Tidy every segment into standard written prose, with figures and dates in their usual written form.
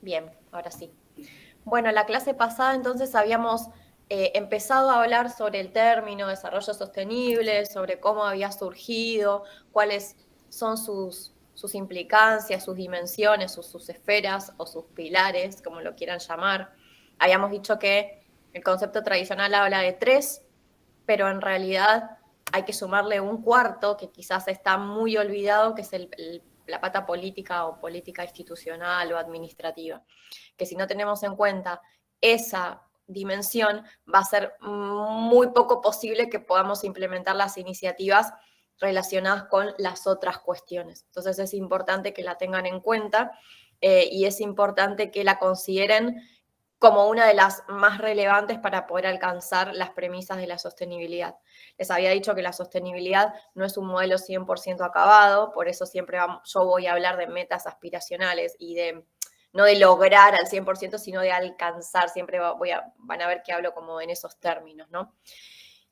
Bien, ahora sí. Bueno, la clase pasada entonces habíamos empezado a hablar sobre el término desarrollo sostenible, sobre cómo había surgido, cuáles son sus implicancias, sus dimensiones, sus esferas o sus pilares, como lo quieran llamar. Habíamos dicho que el concepto tradicional habla de tres, pero en realidad hay que sumarle un cuarto que quizás está muy olvidado, que es la pata política o política institucional o administrativa, que si no tenemos en cuenta esa dimensión, va a ser muy poco posible que podamos implementar las iniciativas relacionadas con las otras cuestiones. Entonces es importante que la tengan en cuenta y es importante que la consideren como una de las más relevantes para poder alcanzar las premisas de la sostenibilidad. Les había dicho que la sostenibilidad no es un modelo 100% acabado, por eso siempre yo voy a hablar de metas aspiracionales y no de lograr al 100%, sino de alcanzar. Siempre van a ver que hablo como en esos términos, ¿no?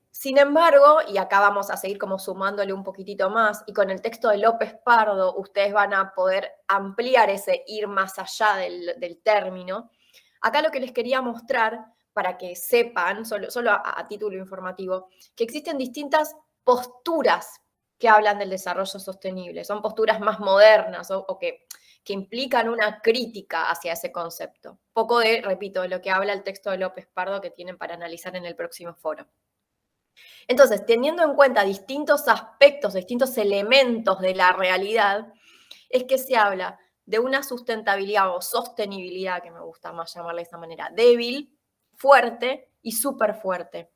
Sin embargo, y acá vamos a seguir como sumándole un poquitito más, y con el texto de López Pardo ustedes van a poder ampliar ese ir más allá del término. Acá lo que les quería mostrar, para que sepan, solo a título informativo, que existen distintas posturas que hablan del desarrollo sostenible. Son posturas más modernas o que implican una crítica hacia ese concepto. Poco de, repito, de lo que habla el texto de López Pardo que tienen para analizar en el próximo foro. Entonces, teniendo en cuenta distintos aspectos, distintos elementos de la realidad, es que se habla de una sustentabilidad o sostenibilidad, que me gusta más llamarla de esa manera, débil, fuerte y súper fuerte.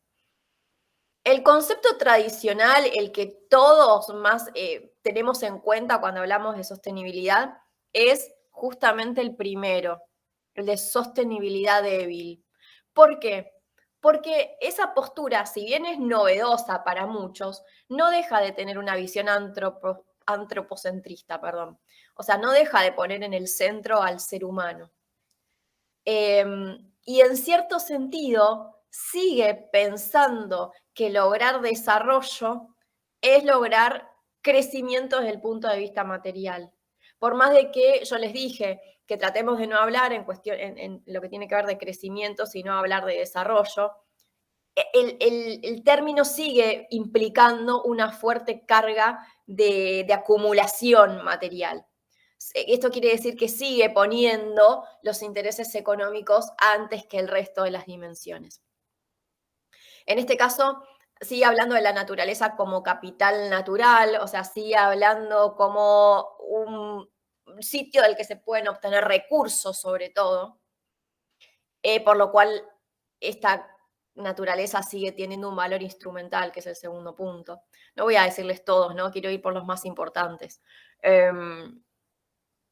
El concepto tradicional, el que todos más tenemos en cuenta cuando hablamos de sostenibilidad, es justamente el primero, el de sostenibilidad débil. ¿Por qué? Porque esa postura, si bien es novedosa para muchos, no deja de tener una visión antropocentrista, perdón. O sea, no deja de poner en el centro al ser humano. Y en cierto sentido, sigue pensando que lograr desarrollo es lograr crecimiento desde el punto de vista material. Por más de que yo les dije que tratemos de no hablar en lo que tiene que ver de crecimiento, sino hablar de desarrollo, el término sigue implicando una fuerte carga de acumulación material. Esto quiere decir que sigue poniendo los intereses económicos antes que el resto de las dimensiones. En este caso, sigue hablando de la naturaleza como capital natural, o sea, sigue hablando como un sitio del que se pueden obtener recursos sobre todo, por lo cual esta naturaleza sigue teniendo un valor instrumental, que es el segundo punto. No voy a decirles todos, ¿no? Quiero ir por los más importantes.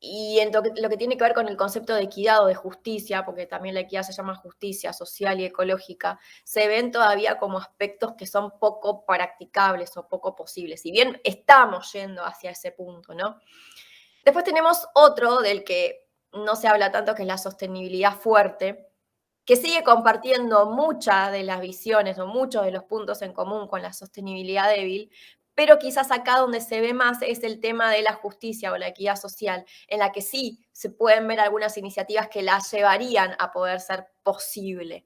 Y en lo que tiene que ver con el concepto de equidad o de justicia, porque también la equidad se llama justicia social y ecológica, se ven todavía como aspectos que son poco practicables o poco posibles, si bien estamos yendo hacia ese punto, ¿no? Después tenemos otro del que no se habla tanto, que es la sostenibilidad fuerte, que sigue compartiendo muchas de las visiones o muchos de los puntos en común con la sostenibilidad débil, pero quizás acá donde se ve más es el tema de la justicia o la equidad social, en la que sí se pueden ver algunas iniciativas que la llevarían a poder ser posible.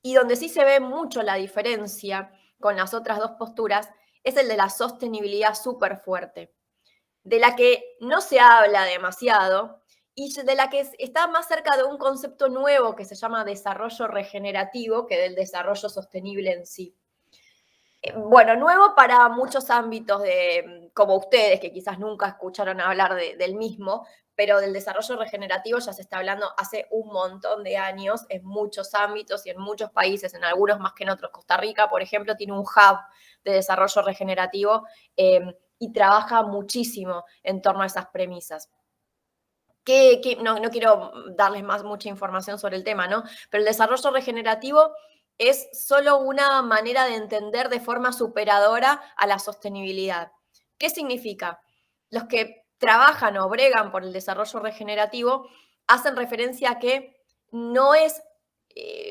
Y donde sí se ve mucho la diferencia con las otras dos posturas es el de la sostenibilidad súper fuerte, de la que no se habla demasiado y de la que está más cerca de un concepto nuevo que se llama desarrollo regenerativo que del desarrollo sostenible en sí. Bueno, nuevo para muchos ámbitos como ustedes, que quizás nunca escucharon hablar del mismo, pero del desarrollo regenerativo ya se está hablando hace un montón de años en muchos ámbitos y en muchos países, en algunos más que en otros. Costa Rica, por ejemplo, tiene un hub de desarrollo regenerativo y trabaja muchísimo en torno a esas premisas. No quiero darles mucha información sobre el tema, ¿no? Pero el desarrollo regenerativo es solo una manera de entender de forma superadora a la sostenibilidad. ¿Qué significa? Los que trabajan o bregan por el desarrollo regenerativo hacen referencia a que no es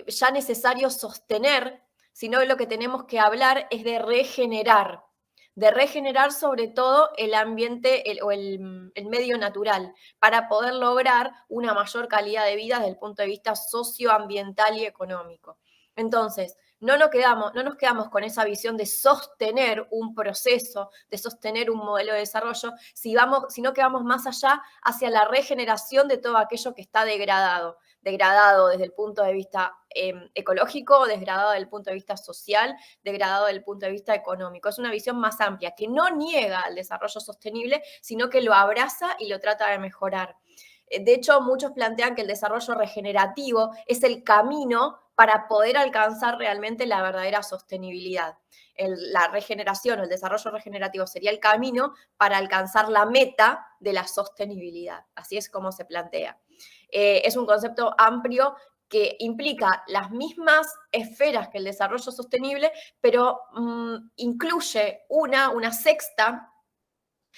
ya necesario sostener, sino lo que tenemos que hablar es de regenerar. de regenerar sobre todo el ambiente el medio natural, para poder lograr una mayor calidad de vida desde el punto de vista socioambiental y económico. Entonces, no nos quedamos con esa visión de sostener un proceso, de sostener un modelo de desarrollo, sino que vamos más allá hacia la regeneración de todo aquello que está degradado desde el punto de vista ecológico, degradado desde el punto de vista social, degradado desde el punto de vista económico. Es una visión más amplia que no niega el desarrollo sostenible, sino que lo abraza y lo trata de mejorar. De hecho, muchos plantean que el desarrollo regenerativo es el camino para poder alcanzar realmente la verdadera sostenibilidad. La regeneración o el desarrollo regenerativo sería el camino para alcanzar la meta de la sostenibilidad. Así es como se plantea. Es un concepto amplio que implica las mismas esferas que el desarrollo sostenible, pero incluye una sexta.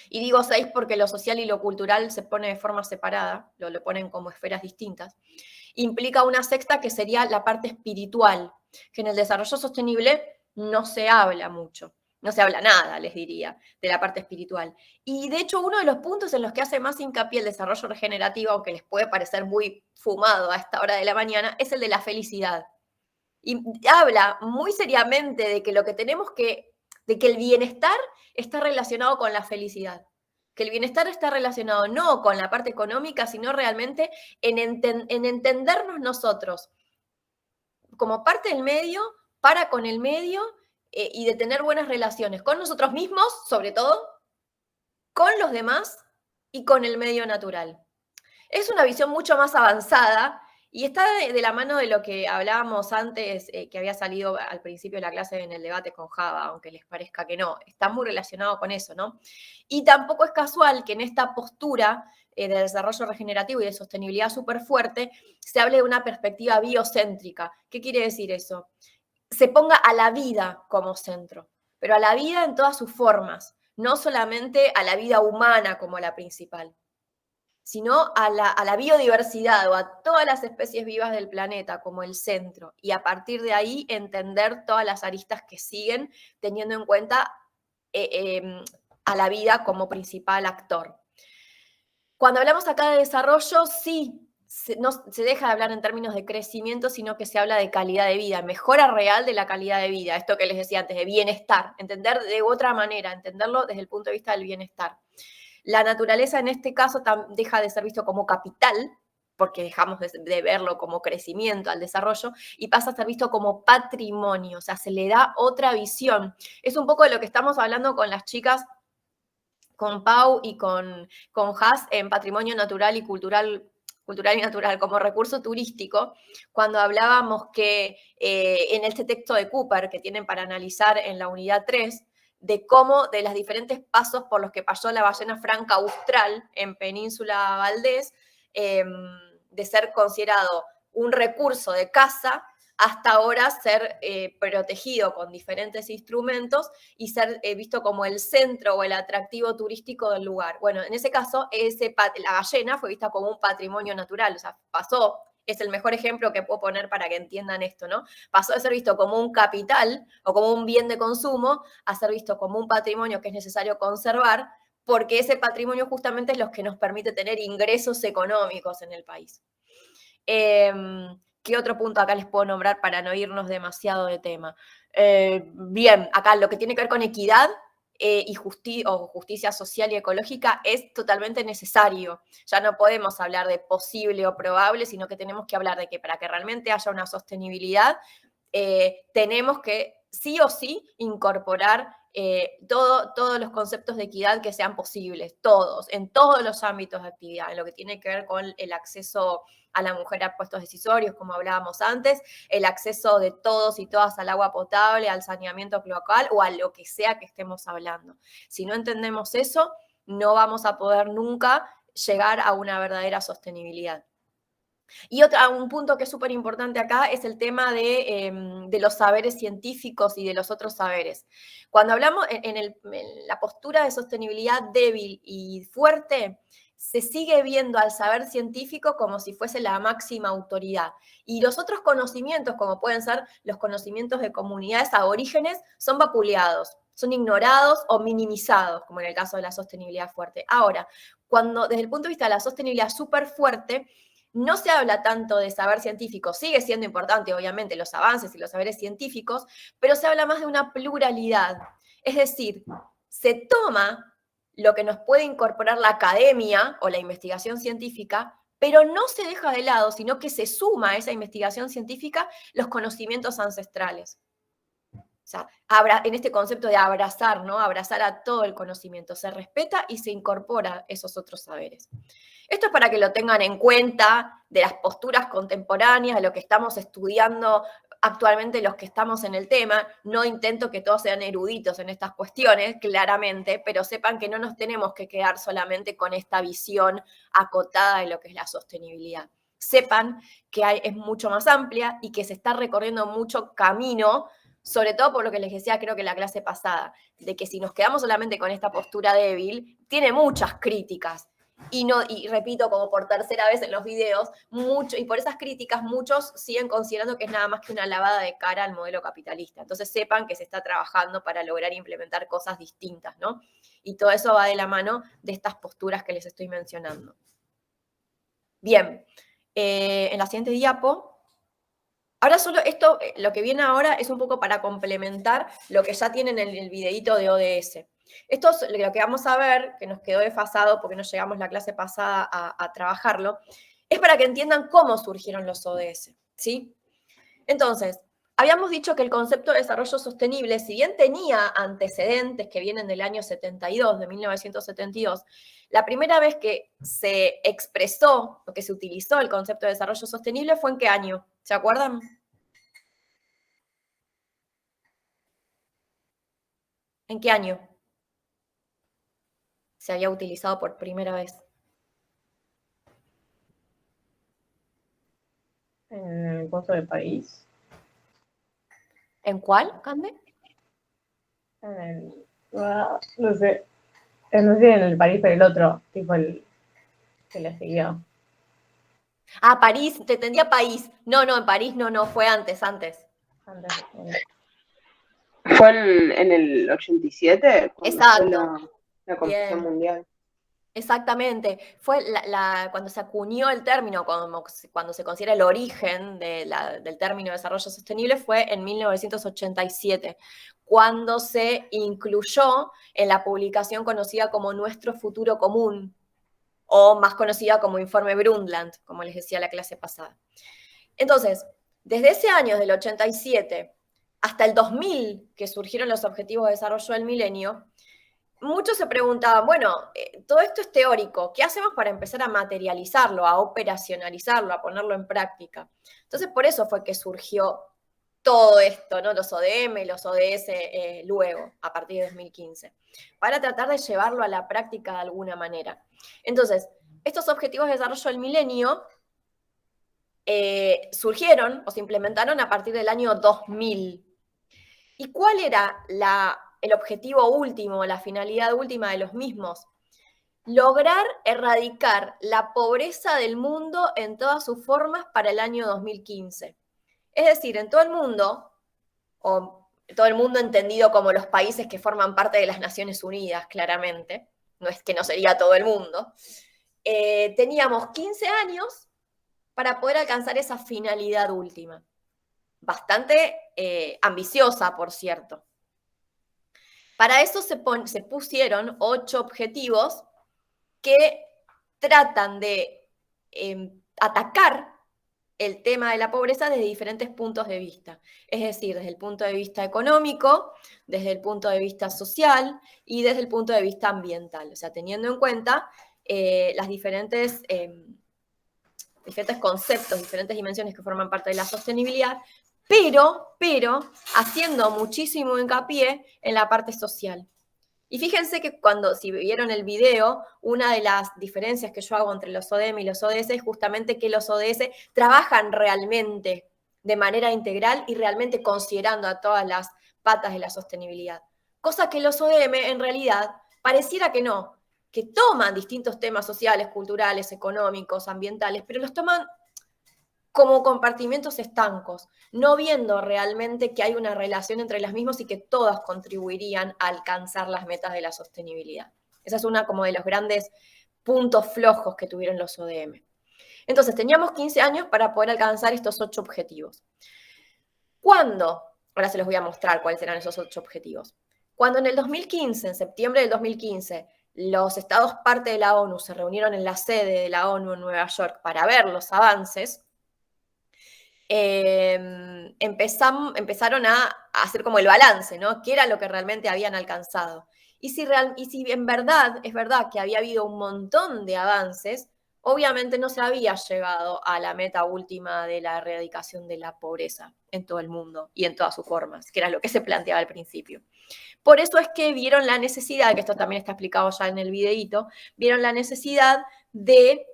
Y digo 6 porque lo social y lo cultural se pone de forma separada, lo ponen como esferas distintas. Implica una sexta que sería la parte espiritual, que en el desarrollo sostenible no se habla mucho, no se habla nada, les diría, de la parte espiritual. Y de hecho, uno de los puntos en los que hace más hincapié el desarrollo regenerativo, aunque les puede parecer muy fumado a esta hora de la mañana, es el de la felicidad. Y habla muy seriamente de que de que el bienestar está relacionado con la felicidad. Que el bienestar está relacionado no con la parte económica, sino realmente en entendernos nosotros como parte del medio, para con el medio y de tener buenas relaciones con nosotros mismos, sobre todo, con los demás y con el medio natural. Es una visión mucho más avanzada y está de la mano de lo que hablábamos antes, que había salido al principio de la clase en el debate con Java, aunque les parezca que no. Está muy relacionado con eso, ¿no? Y tampoco es casual que en esta postura de desarrollo regenerativo y de sostenibilidad súper fuerte se hable de una perspectiva biocéntrica. ¿Qué quiere decir eso? Se ponga a la vida como centro, pero a la vida en todas sus formas, no solamente a la vida humana como la principal, sino a la biodiversidad o a todas las especies vivas del planeta como el centro, y a partir de ahí entender todas las aristas que siguen, teniendo en cuenta eh, eh, a la vida como principal actor. Cuando hablamos acá de desarrollo, sí, no se deja de hablar en términos de crecimiento, sino que se habla de calidad de vida, mejora real de la calidad de vida, esto que les decía antes, de bienestar, entender de otra manera, entenderlo desde el punto de vista del bienestar. La naturaleza en este caso deja de ser visto como capital, porque dejamos de verlo como crecimiento al desarrollo, y pasa a ser visto como patrimonio, o sea, se le da otra visión. Es un poco de lo que estamos hablando con las chicas, con Pau y con Has en patrimonio natural y cultural y natural como recurso turístico, cuando hablábamos que en este texto de Cooper que tienen para analizar en la unidad 3, de cómo de los diferentes pasos por los que pasó la ballena franca austral en Península Valdés, de ser considerado un recurso de caza hasta ahora ser protegido con diferentes instrumentos y ser visto como el centro o el atractivo turístico del lugar. Bueno, en ese caso, la ballena fue vista como un patrimonio natural, o sea, pasó, es el mejor ejemplo que puedo poner para que entiendan esto, ¿no? Pasó de ser visto como un capital o como un bien de consumo a ser visto como un patrimonio que es necesario conservar, porque ese patrimonio justamente es lo que nos permite tener ingresos económicos en el país. ¿Qué otro punto acá les puedo nombrar para no irnos demasiado de tema? Bien, acá lo que tiene que ver con equidad y justicia social y ecológica es totalmente necesario. Ya no podemos hablar de posible o probable, sino que tenemos que hablar de que para que realmente haya una sostenibilidad, tenemos que sí o sí incorporar todos los conceptos de equidad que sean posibles, todos, en todos los ámbitos de actividad, en lo que tiene que ver con el acceso a la mujer a puestos decisorios, como hablábamos antes, el acceso de todos y todas al agua potable, al saneamiento cloacal o a lo que sea que estemos hablando. Si no entendemos eso, no vamos a poder nunca llegar a una verdadera sostenibilidad. Y un punto que es súper importante acá es el tema de los saberes científicos y de los otros saberes. Cuando hablamos en la postura de sostenibilidad débil y fuerte, se sigue viendo al saber científico como si fuese la máxima autoridad. Y los otros conocimientos, como pueden ser los conocimientos de comunidades aborígenes, son vapuleados. son ignorados o minimizados, como en el caso de la sostenibilidad fuerte. Ahora, cuando desde el punto de vista de la sostenibilidad súper fuerte, no se habla tanto de saber científico, sigue siendo importante, obviamente, los avances y los saberes científicos, pero se habla más de una pluralidad. Es decir, se toma lo que nos puede incorporar la academia o la investigación científica, pero no se deja de lado, sino que se suma a esa investigación científica los conocimientos ancestrales. O sea, en este concepto de abrazar, ¿no? Abrazar a todo el conocimiento. Se respeta y se incorpora esos otros saberes. Esto es para que lo tengan en cuenta de las posturas contemporáneas, de lo que estamos estudiando actualmente los que estamos en el tema. No intento que todos sean eruditos en estas cuestiones, claramente, pero sepan que no nos tenemos que quedar solamente con esta visión acotada de lo que es la sostenibilidad. Sepan que es mucho más amplia y que se está recorriendo mucho camino, sobre todo por lo que les decía, creo que en la clase pasada, de que si nos quedamos solamente con esta postura débil, tiene muchas críticas. Y repito, como por tercera vez en los videos, y por esas críticas muchos siguen considerando que es nada más que una lavada de cara al modelo capitalista. Entonces sepan que se está trabajando para lograr implementar cosas distintas, ¿no? Y todo eso va de la mano de estas posturas que les estoy mencionando. Bien, en la siguiente diapo. Ahora solo esto, lo que viene ahora es un poco para complementar lo que ya tienen en el videíto de ODS. Esto es lo que vamos a ver, que nos quedó desfasado porque no llegamos la clase pasada a trabajarlo, es para que entiendan cómo surgieron los ODS, ¿sí? Entonces, habíamos dicho que el concepto de desarrollo sostenible, si bien tenía antecedentes que vienen del año 72, de 1972, la primera vez que se expresó o que se utilizó el concepto de desarrollo sostenible fue ¿en qué año? ¿Se acuerdan? ¿En qué año se había utilizado por primera vez? En el costo de París. ¿En cuál, Cande? En el, no sé. No sé en el París, pero el otro, tipo el que le siguió. Ah, París, te entendía país. No, en París no, fue antes. ¿Fue en el 87 cuando fue Exacto. la Convención Bien. Mundial? Exactamente. Fue cuando se acuñó el término, cuando se considera el origen del término desarrollo sostenible, fue en 1987, cuando se incluyó en la publicación conocida como Nuestro Futuro Común, o más conocida como Informe Brundtland, como les decía la clase pasada. Entonces, desde ese año, del 87 hasta el 2000, que surgieron los Objetivos de Desarrollo del Milenio, muchos se preguntaban, bueno, todo esto es teórico, ¿qué hacemos para empezar a materializarlo, a operacionalizarlo, a ponerlo en práctica? Entonces, por eso fue que surgió todo esto, ¿no? Los ODM, los ODS, luego, a partir de 2015, para tratar de llevarlo a la práctica de alguna manera. Entonces, estos objetivos de desarrollo del milenio surgieron o se implementaron a partir del año 2000. ¿Y cuál era el objetivo último, la finalidad última de los mismos? Lograr erradicar la pobreza del mundo en todas sus formas para el año 2015. Es decir, en todo el mundo, o todo el mundo entendido como los países que forman parte de las Naciones Unidas, claramente, no es que no sería todo el mundo, teníamos 15 años para poder alcanzar esa finalidad última. Bastante ambiciosa, por cierto. Para eso se pusieron 8 objetivos que tratan de atacar el tema de la pobreza desde diferentes puntos de vista. Es decir, desde el punto de vista económico, desde el punto de vista social y desde el punto de vista ambiental. O sea, teniendo en cuenta las diferentes conceptos, diferentes dimensiones que forman parte de la sostenibilidad, pero haciendo muchísimo hincapié en la parte social. Y fíjense que si vieron el video, una de las diferencias que yo hago entre los ODM y los ODS es justamente que los ODS trabajan realmente de manera integral y realmente considerando a todas las patas de la sostenibilidad. Cosa que los ODM en realidad pareciera que no, que toman distintos temas sociales, culturales, económicos, ambientales, pero los toman como compartimentos estancos, no viendo realmente que hay una relación entre las mismas y que todas contribuirían a alcanzar las metas de la sostenibilidad. Esa es una como de los grandes puntos flojos que tuvieron los ODM. Entonces, teníamos 15 años para poder alcanzar estos 8 objetivos. ¿Cuándo? Ahora se los voy a mostrar cuáles eran esos 8 objetivos. Cuando en el 2015, en septiembre del 2015, los estados parte de la ONU se reunieron en la sede de la ONU en Nueva York para ver los avances, empezaron a hacer como el balance, ¿no? ¿Qué era lo que realmente habían alcanzado? Y si en verdad es verdad que había habido un montón de avances, obviamente no se había llegado a la meta última de la erradicación de la pobreza en todo el mundo y en todas sus formas, que era lo que se planteaba al principio. Por eso es que vieron la necesidad, que esto también está explicado ya en el videíto, vieron la necesidad de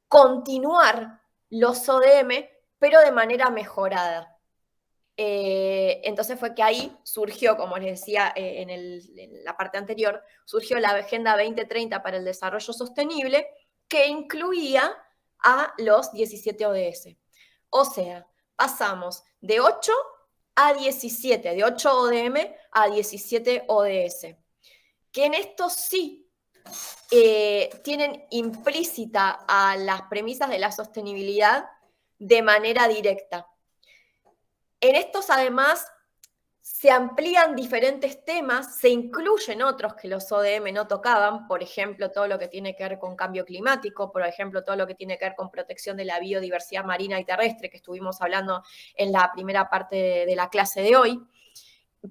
continuar los ODM, pero de manera mejorada. Entonces fue que ahí surgió, como les decía en la parte anterior, surgió la Agenda 2030 para el Desarrollo Sostenible, que incluía a los 17 ODS. O sea, pasamos de 8 a 17, de 8 ODM a 17 ODS. Que en esto sí tienen implícita a las premisas de la sostenibilidad de manera directa. En estos, además, se amplían diferentes temas, se incluyen otros que los ODM no tocaban, por ejemplo, todo lo que tiene que ver con cambio climático, por ejemplo, todo lo que tiene que ver con protección de la biodiversidad marina y terrestre, que estuvimos hablando en la primera parte de la clase de hoy.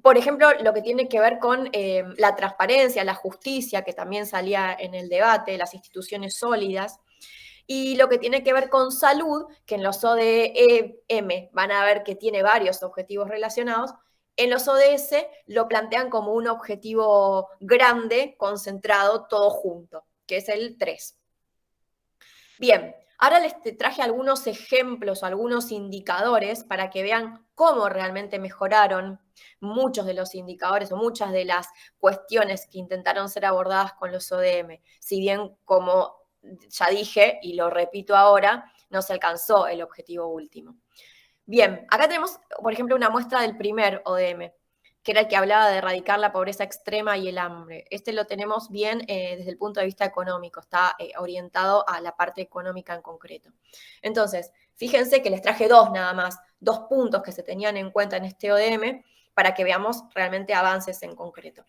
Por ejemplo, lo que tiene que ver con la transparencia, la justicia, que también salía en el debate, las instituciones sólidas. Y lo que tiene que ver con salud, que en los ODM van a ver que tiene varios objetivos relacionados, en los ODS lo plantean como un objetivo grande, concentrado, todo junto, que es el 3. Bien, ahora les traje algunos ejemplos, algunos indicadores para que vean cómo realmente mejoraron muchos de los indicadores o muchas de las cuestiones que intentaron ser abordadas con los ODM. Si bien, como ya dije y lo repito ahora, no se alcanzó el objetivo último. Bien, acá tenemos, por ejemplo, una muestra del primer ODM, que era el que hablaba de erradicar la pobreza extrema y el hambre. Este lo tenemos bien desde el punto de vista económico, está orientado a la parte económica en concreto. Entonces, fíjense que les traje nada más, 2 puntos que se tenían en cuenta en este ODM para que veamos realmente avances en concreto.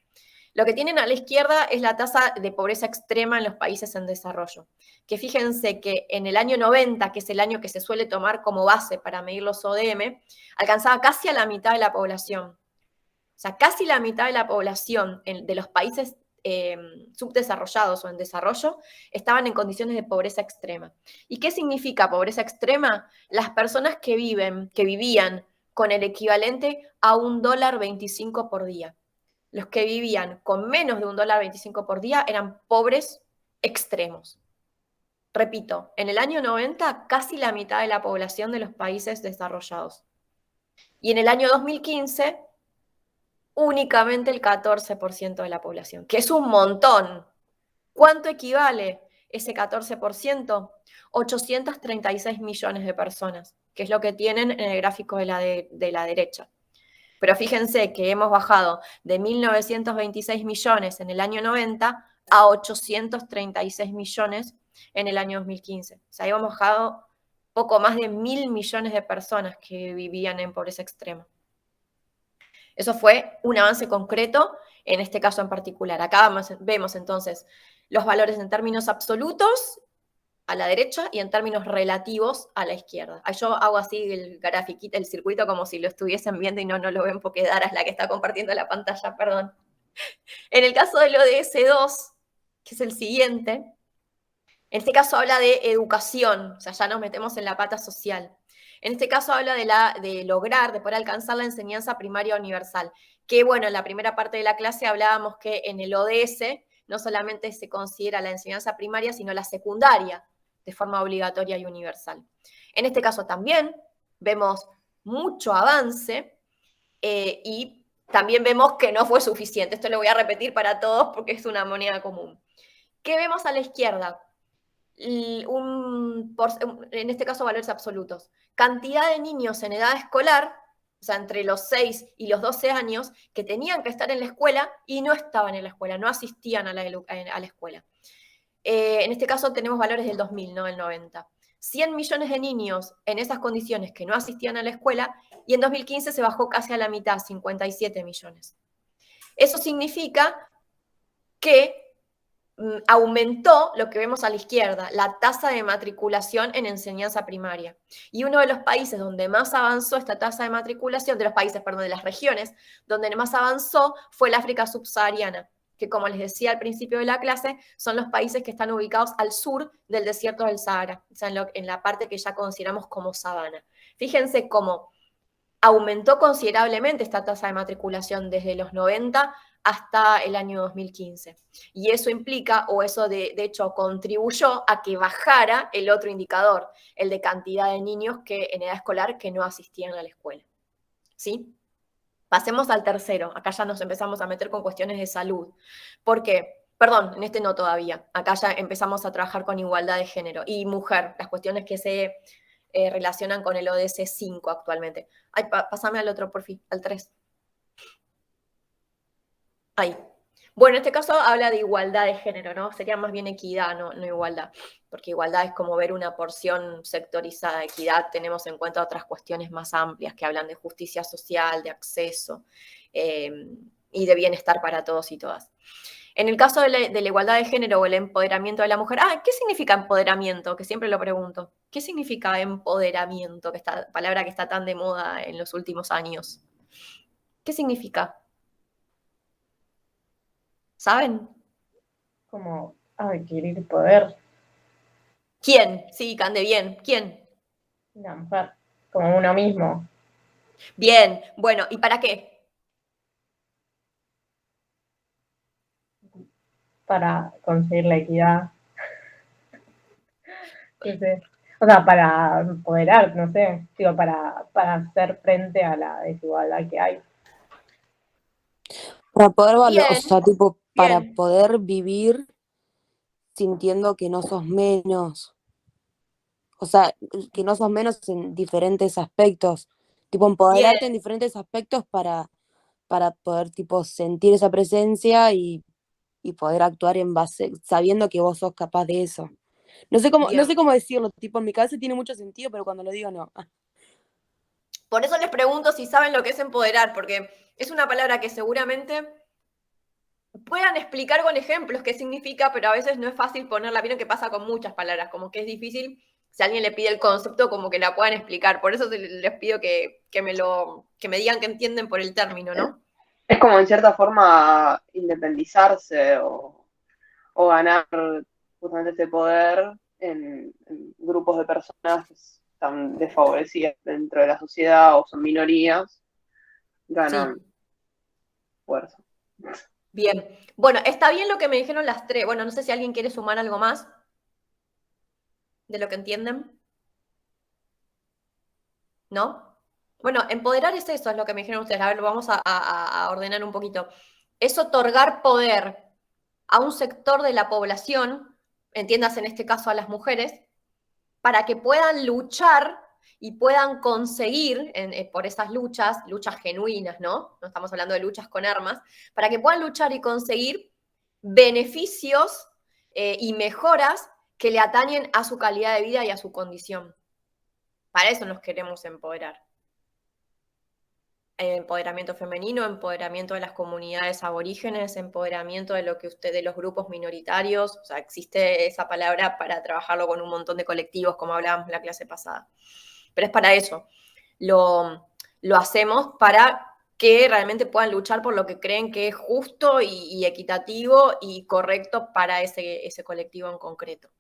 Lo que tienen a la izquierda es la tasa de pobreza extrema en los países en desarrollo, que fíjense que en el año 90, que es el año que se suele tomar como base para medir los ODM, alcanzaba casi a la mitad de la población. O sea, casi la mitad de la población de los países subdesarrollados o en desarrollo estaban en condiciones de pobreza extrema. ¿Y qué significa pobreza extrema? Las personas que vivían con el equivalente a $1.25 por día. Los que vivían con menos de $1.25 por día eran pobres extremos. Repito, en el año 90 casi la mitad de la población de los países desarrollados. Y en el año 2015 únicamente el 14% de la población, que es un montón. ¿Cuánto equivale ese 14%? 836 millones de personas, que es lo que tienen en el gráfico de la derecha. Pero fíjense que hemos bajado de 1.926 millones en el año 90 a 836 millones en el año 2015. O sea, hemos bajado poco más de 1.000 millones de personas que vivían en pobreza extrema. Eso fue un avance concreto en este caso en particular. Acá vemos entonces los valores en términos absolutos a la derecha y en términos relativos a la izquierda. Yo hago así el grafiquito, el circuito como si lo estuviesen viendo y no lo ven porque Dara es la que está compartiendo la pantalla, perdón. En el caso del ODS 2, que es el siguiente, en este caso habla de educación, o sea, ya nos metemos en la pata social. En este caso habla de lograr, de poder alcanzar la enseñanza primaria universal. Que bueno, en la primera parte de la clase hablábamos que en el ODS no solamente se considera la enseñanza primaria, sino la secundaria, de forma obligatoria y universal. En este caso también vemos mucho avance y también vemos que no fue suficiente. Esto lo voy a repetir para todos porque es una moneda común. ¿Qué vemos a la izquierda? en este caso valores absolutos, cantidad de niños en edad escolar, o sea, entre los 6 y los 12 años, que tenían que estar en la escuela y no estaban en la escuela, no asistían a la escuela. En este caso tenemos valores del 2000, no del 90. 100 millones de niños en esas condiciones que no asistían a la escuela, y en 2015 se bajó casi a la mitad, 57 millones. Eso significa que aumentó lo que vemos a la izquierda, la tasa de matriculación en enseñanza primaria. Y uno de los países donde más avanzó esta tasa de matriculación, de las regiones donde más avanzó, fue el África subsahariana, que como les decía al principio de la clase, son los países que están ubicados al sur del desierto del Sahara, o sea, en la parte que ya consideramos como sabana. Fíjense cómo aumentó considerablemente esta tasa de matriculación desde los 90 hasta el año 2015. Y eso implica, o eso de hecho contribuyó a que bajara el otro indicador, el de cantidad de niños que en edad escolar que no asistían a la escuela. ¿Sí? Pasemos al tercero. Acá ya nos empezamos a meter con cuestiones de salud. ¿Por qué? Perdón, en este no todavía. Acá ya empezamos a trabajar con igualdad de género y mujer, las cuestiones que se relacionan con el ODS 5 actualmente. Ay, pásame al otro, por fin, al 3. Ahí. Bueno, en este caso habla de igualdad de género, ¿no? Sería más bien equidad, no igualdad, porque igualdad es como ver una porción sectorizada. Equidad tenemos en cuenta otras cuestiones más amplias que hablan de justicia social, de acceso y de bienestar para todos y todas. En el caso de la igualdad de género o el empoderamiento de la mujer, ¿qué significa empoderamiento? Que siempre lo pregunto. ¿Qué significa empoderamiento? Que esta palabra que está tan de moda en los últimos años. ¿Qué significa? ¿Saben? Como adquirir poder. ¿Quién? Sí, Cande, bien. ¿Quién? La mujer, como uno mismo. Bien, bueno, ¿y para qué? Para conseguir la equidad. No sé. O sea, para empoderar, no sé, digo, para hacer frente a la desigualdad que hay. Para poder Bien, o sea, tipo, para bien. poder vivir sintiendo que no sos menos. O sea, que no sos menos en diferentes aspectos. Tipo, empoderarte Bien, en diferentes aspectos para poder, tipo, sentir esa presencia y poder actuar en base, sabiendo que vos sos capaz de eso. No sé bien. cómo decirlo, tipo, en mi cabeza tiene mucho sentido, pero cuando lo digo, no. Por eso les pregunto si saben lo que es empoderar, porque es una palabra que seguramente puedan explicar con ejemplos qué significa, pero a veces no es fácil ponerla. Vieron que pasa con muchas palabras, como que es difícil, si alguien le pide el concepto, como que la puedan explicar. Por eso les pido que me digan que entienden por el término, ¿no? Es como en cierta forma independizarse o ganar justamente ese poder en grupos de personas que están desfavorecidas dentro de la sociedad o son minorías, Sí. ganan fuerza. Bien. Bueno, está bien lo que me dijeron las tres. Bueno, no sé si alguien quiere sumar algo más de lo que entienden. ¿No? Bueno, empoderar es eso, es lo que me dijeron ustedes. A ver, lo vamos a ordenar un poquito. Es otorgar poder a un sector de la población, entiendas en este caso a las mujeres, para que puedan luchar y puedan conseguir por esas luchas genuinas, ¿no? No estamos hablando de luchas con armas, para que puedan luchar y conseguir beneficios y mejoras que le atañen a su calidad de vida y a su condición. Para eso nos queremos empoderar. Empoderamiento femenino, empoderamiento de las comunidades aborígenes, empoderamiento de de los grupos minoritarios. O sea, existe esa palabra para trabajarlo con un montón de colectivos, como hablábamos en la clase pasada. Pero es para eso. Lo hacemos para que realmente puedan luchar por lo que creen que es justo y equitativo y correcto para ese colectivo en concreto.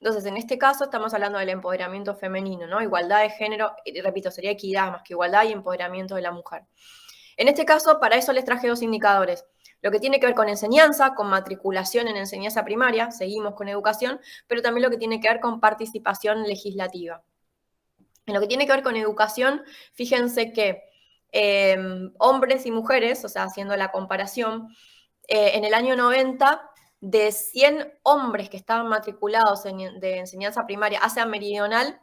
Entonces, en este caso estamos hablando del empoderamiento femenino, ¿no? Igualdad de género, y repito, sería equidad más que igualdad y empoderamiento de la mujer. En este caso, para eso les traje dos indicadores. Lo que tiene que ver con enseñanza, con matriculación en enseñanza primaria, seguimos con educación, pero también lo que tiene que ver con participación legislativa. En lo que tiene que ver con educación, fíjense que hombres y mujeres, o sea, haciendo la comparación, en el año 90 de 100 hombres que estaban matriculados de enseñanza primaria, Asia Meridional,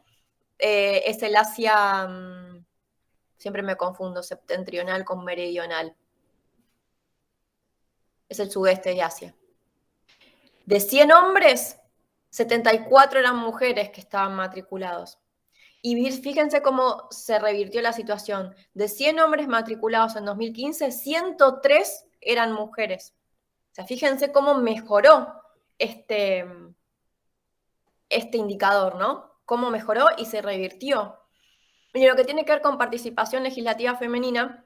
es el Asia, siempre me confundo, septentrional con meridional. Es el sudeste de Asia. De 100 hombres, 74 eran mujeres que estaban matriculados. Y fíjense cómo se revirtió la situación. De 100 hombres matriculados en 2015, 103 eran mujeres. O sea, fíjense cómo mejoró este indicador, ¿no? Cómo mejoró y se revirtió. Y lo que tiene que ver con participación legislativa femenina,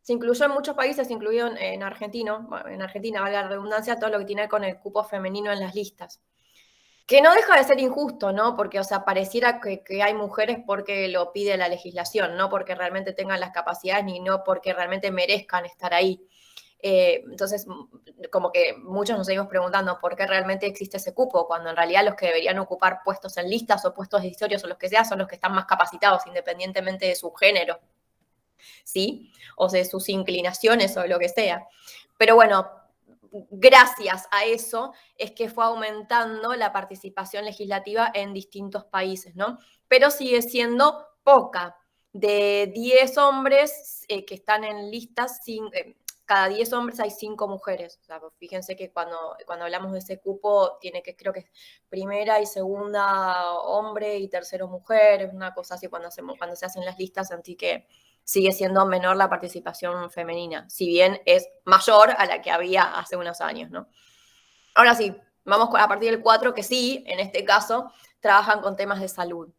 se incluyó en muchos países, incluido en Argentina, valga la redundancia, todo lo que tiene que ver con el cupo femenino en las listas. Que no deja de ser injusto, ¿no? Porque, o sea, pareciera que hay mujeres porque lo pide la legislación, no porque realmente tengan las capacidades ni no porque realmente merezcan estar ahí. Entonces, como que muchos nos seguimos preguntando por qué realmente existe ese cupo, cuando en realidad los que deberían ocupar puestos en listas o puestos decisorios o los que sea son los que están más capacitados independientemente de su género, ¿sí? O de sus inclinaciones o lo que sea. Pero bueno, gracias a eso es que fue aumentando la participación legislativa en distintos países, ¿no? Pero sigue siendo poca. De 10 hombres que están en listas, cada 10 hombres hay 5 mujeres. O sea, fíjense que cuando hablamos de ese cupo, tiene que, creo que es primera y segunda hombre y tercero mujer, una cosa así cuando se hacen las listas, así que sigue siendo menor la participación femenina, si bien es mayor a la que había hace unos años, ¿no? Ahora sí, vamos a partir del 4, que sí, en este caso, trabajan con temas de salud.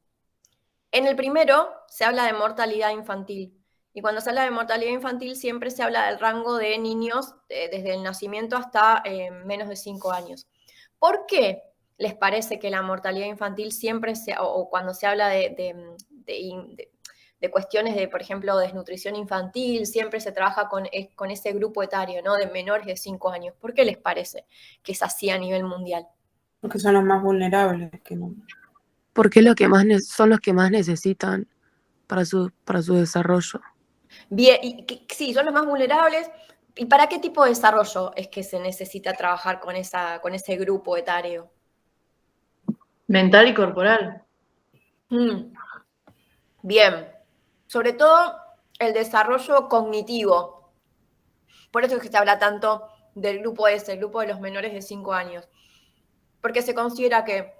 En el primero se habla de mortalidad infantil, y cuando se habla de mortalidad infantil siempre se habla del rango de niños desde el nacimiento hasta menos de 5 años. ¿Por qué les parece que la mortalidad infantil siempre, o cuando se habla de cuestiones de, por ejemplo, desnutrición infantil, siempre se trabaja con ese grupo etario, ¿no? De menores de 5 años. ¿Por qué les parece que es así a nivel mundial? Porque son los más vulnerables. Que no. Porque es son los que más necesitan para su desarrollo. Bien, sí, son los más vulnerables. ¿Y para qué tipo de desarrollo es que se necesita trabajar con ese grupo etario? Mental y corporal. Bien. Sobre todo el desarrollo cognitivo. Por eso es que se habla tanto del grupo ese, el grupo de los menores de 5 años. Porque se considera que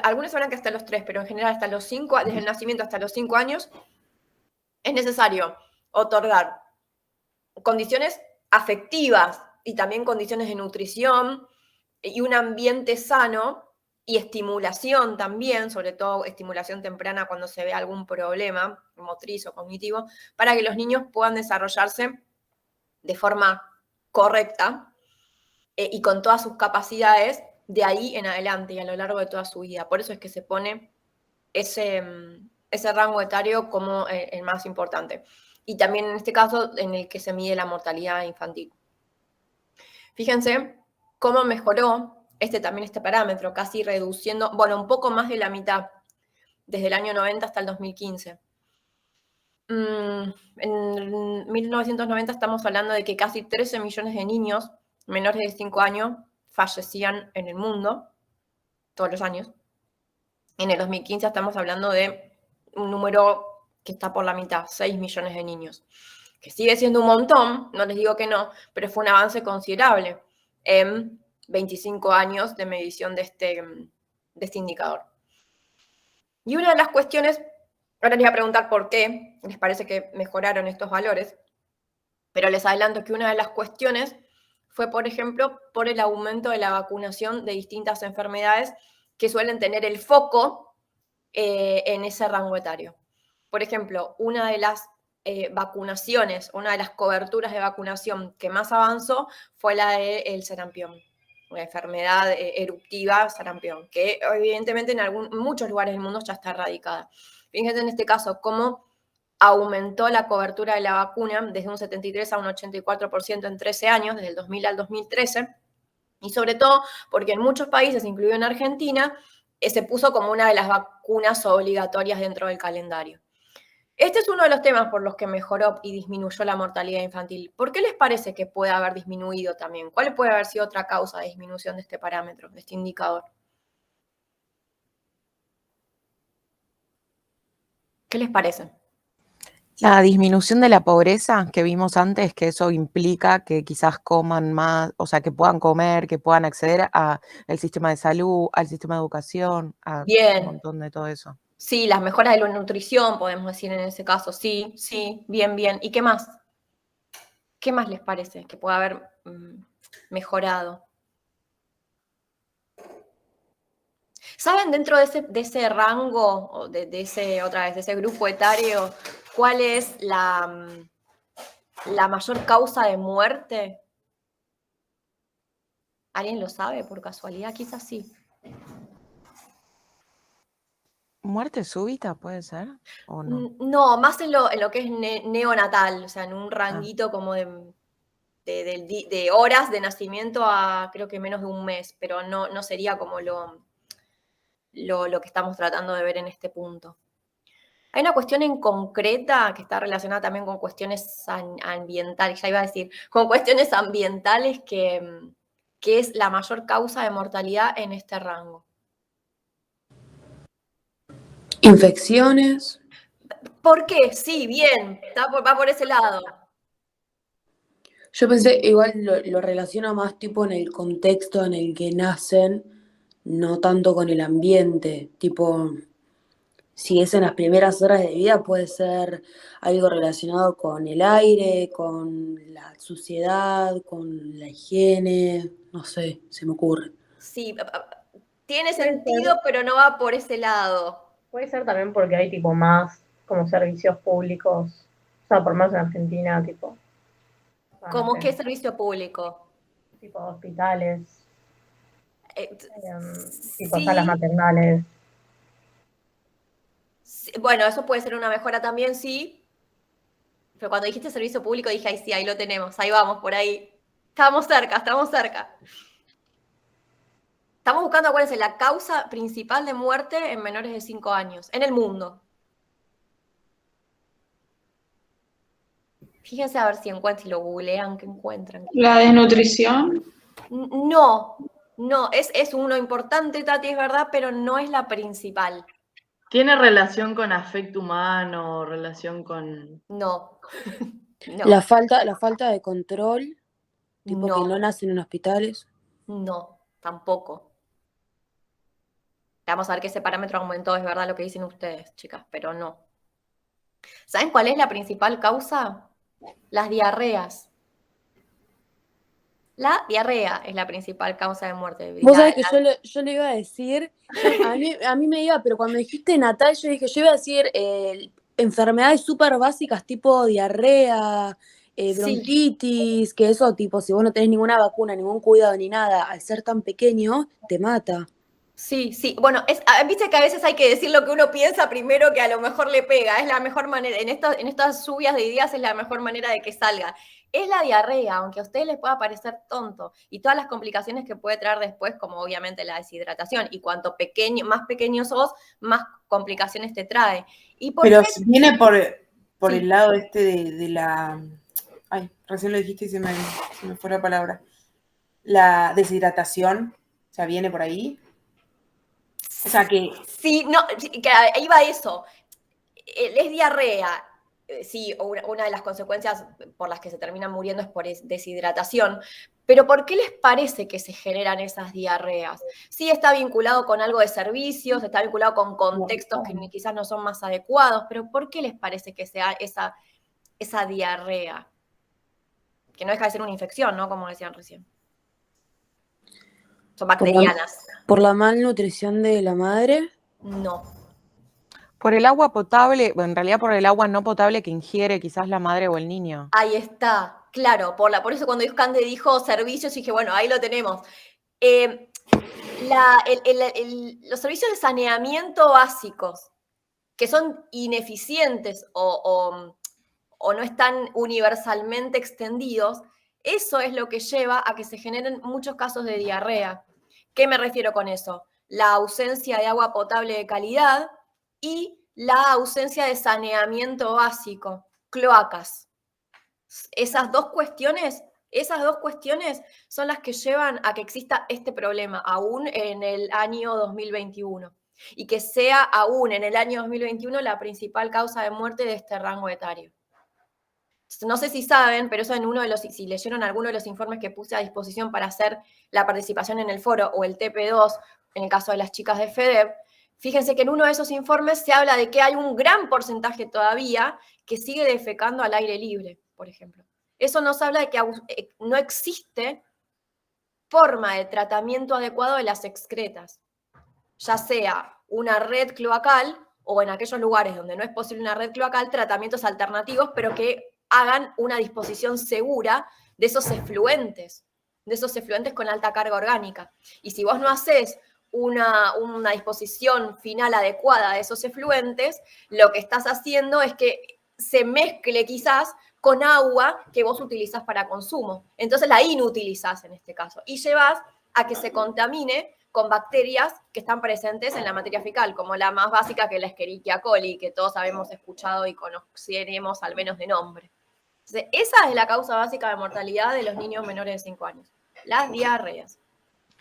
algunos hablan que hasta los 3, pero en general hasta los 5, desde el nacimiento hasta los 5 años, es necesario otorgar condiciones afectivas y también condiciones de nutrición y un ambiente sano y estimulación también, sobre todo estimulación temprana cuando se ve algún problema motriz o cognitivo, para que los niños puedan desarrollarse de forma correcta y con todas sus capacidades de ahí en adelante y a lo largo de toda su vida. Por eso es que se pone ese rango etario como el más importante. Y también en este caso en el que se mide la mortalidad infantil. Fíjense cómo mejoró este parámetro, casi reduciendo, bueno, un poco más de la mitad, desde el año 90 hasta el 2015. En 1990 estamos hablando de que casi 13 millones de niños menores de 5 años fallecían en el mundo todos los años. En el 2015 estamos hablando de un número que está por la mitad, 6 millones de niños. Que sigue siendo un montón, no les digo que no, pero fue un avance considerable en 25 años de medición de este indicador. Y una de las cuestiones, ahora les voy a preguntar por qué les parece que mejoraron estos valores, pero les adelanto que una de las cuestiones fue, por ejemplo, por el aumento de la vacunación de distintas enfermedades que suelen tener el foco en ese rango etario. Por ejemplo, una de las vacunaciones, una de las coberturas de vacunación que más avanzó fue la del sarampión, una enfermedad eruptiva sarampión, que evidentemente en muchos lugares del mundo ya está erradicada. Fíjense en este caso cómo aumentó la cobertura de la vacuna desde un 73 a un 84% en 13 años, desde el 2000 al 2013, y sobre todo porque en muchos países, incluido en Argentina, se puso como una de las vacunas obligatorias dentro del calendario. Este es uno de los temas por los que mejoró y disminuyó la mortalidad infantil. ¿Por qué les parece que puede haber disminuido también? ¿Cuál puede haber sido otra causa de disminución de este parámetro, de este indicador? ¿Qué les parece? La disminución de la pobreza que vimos antes, que eso implica que quizás coman más, o sea, que puedan comer, que puedan acceder al sistema de salud, al sistema de educación, a un Bien. montón de todo eso. Sí, las mejoras de la nutrición, podemos decir en ese caso. Sí, bien, bien. ¿Y qué más? ¿Qué más les parece que pueda haber mejorado? ¿Saben dentro de ese rango, o de ese grupo etario, cuál es la mayor causa de muerte? ¿Alguien lo sabe por casualidad? Quizás sí. ¿Muerte súbita puede ser? ¿O no? No, más en lo que es neonatal, o sea, en un ranguito como de horas de nacimiento a creo que menos de un mes, pero no sería como lo que estamos tratando de ver en este punto. Hay una cuestión en concreta que está relacionada también con cuestiones ambientales, ya iba a decir, con cuestiones ambientales que es la mayor causa de mortalidad en este rango. Infecciones. ¿Por qué? Sí, bien, va por ese lado. Yo pensé, igual lo relaciono más tipo en el contexto en el que nacen, no tanto con el ambiente. Tipo, si es en las primeras horas de vida, puede ser algo relacionado con el aire, con la suciedad, con la higiene, no sé, se me ocurre. Sí, tiene sentido, pero no va por ese lado. Puede ser también porque hay tipo más como servicios públicos, o sea, por más en Argentina, tipo, ¿Cómo no qué sé, servicio público? tipo hospitales, tipo salas Sí, maternales. bueno, eso puede ser una mejora también, sí. Pero cuando dijiste servicio público dije, ay, sí, ahí lo tenemos, ahí vamos, por ahí. Estamos cerca, estamos cerca. Estamos buscando cuál es la causa principal de muerte en menores de 5 años, en el mundo. Fíjense a ver si encuentran, si lo googlean, ¿qué encuentran? La desnutrición. No, es uno importante, Tati, es verdad, pero no es la principal. ¿Tiene relación con afecto humano, relación con...? No, no, La falta de control, tipo que no no, nacen en hospitales. no, tampoco. Vamos a ver que ese parámetro aumentó, es verdad lo que dicen ustedes, chicas, pero no. ¿Saben cuál es la principal causa? Las diarreas. La diarrea es la principal causa de muerte. Vos sabés que yo le iba a decir, a mí me iba, pero cuando dijiste natal, yo dije, yo iba a decir enfermedades súper básicas tipo diarrea, Sí. bronquitis, que eso tipo, si vos no tenés ninguna vacuna, ningún cuidado ni nada, al ser tan pequeño, te mata. Sí, sí. Bueno, viste que a veces hay que decir lo que uno piensa primero que a lo mejor le pega. Es la mejor manera, en estas lluvias de ideas es la mejor manera de que salga. Es la diarrea, aunque a ustedes les pueda parecer tonto, y todas las complicaciones que puede traer después, como obviamente la deshidratación. Y cuanto más pequeño sos, más complicaciones te trae. ¿Y por Pero qué? si viene por Sí. el lado este de la... Ay, recién lo dijiste y se me fue la palabra. La deshidratación, o sea, viene por ahí. O sea que... Sí, no, que ahí va eso. Es diarrea. Sí, una de las consecuencias por las que se terminan muriendo es por deshidratación. Pero ¿por qué les parece que se generan esas diarreas? Sí, está vinculado con algo de servicios, está vinculado con contextos que quizás no son más adecuados, pero ¿por qué les parece que sea esa diarrea? Que no deja de ser una infección, ¿no? Como decían recién. Son bacterianas. ¿Por la malnutrición de la madre? No. Por el agua potable, bueno, en realidad por el agua no potable que ingiere quizás la madre o el niño. Ahí está, claro, por eso cuando Cande dijo servicios, dije, bueno, ahí lo tenemos. Los servicios de saneamiento básicos, que son ineficientes o no están universalmente extendidos, eso es lo que lleva a que se generen muchos casos de diarrea. ¿Qué me refiero con eso? La ausencia de agua potable de calidad y la ausencia de saneamiento básico, cloacas. Esas dos cuestiones son las que llevan a que exista este problema aún en el año 2021 y que sea aún en el año 2021 la principal causa de muerte de este rango etario. No sé si saben, pero eso si leyeron alguno de los informes que puse a disposición para hacer la participación en el foro o el TP2, en el caso de las chicas de FEDEP, fíjense que en uno de esos informes se habla de que hay un gran porcentaje todavía que sigue defecando al aire libre, por ejemplo. Eso nos habla de que no existe forma de tratamiento adecuado de las excretas, ya sea una red cloacal o en aquellos lugares donde no es posible una red cloacal, tratamientos alternativos, pero que hagan una disposición segura de esos efluentes con alta carga orgánica. Y si vos no haces una disposición final adecuada de esos efluentes, lo que estás haciendo es que se mezcle quizás con agua que vos utilizás para consumo. Entonces la inutilizás en este caso y llevas a que se contamine con bacterias que están presentes en la materia fecal, como la más básica que es la Escherichia coli, que todos habemos escuchado y conoceremos al menos de nombre. Entonces, esa es la causa básica de mortalidad de los niños menores de 5 años, las diarreas.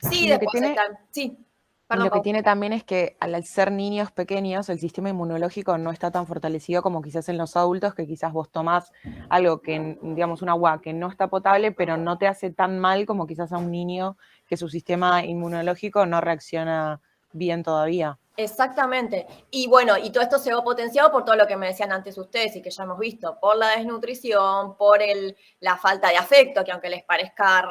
Sí, Lo que después tiene, están... Sí, y perdón, lo que Pau. tiene también es que al ser niños pequeños, el sistema inmunológico no está tan fortalecido como quizás en los adultos, que quizás vos tomás algo que, digamos, un agua que no está potable, pero no te hace tan mal como quizás a un niño que su sistema inmunológico no reacciona bien todavía. Exactamente. Y bueno, y todo esto se va potenciado por todo lo que me decían antes ustedes y que ya hemos visto, por la desnutrición, por la falta de afecto, que aunque les parezca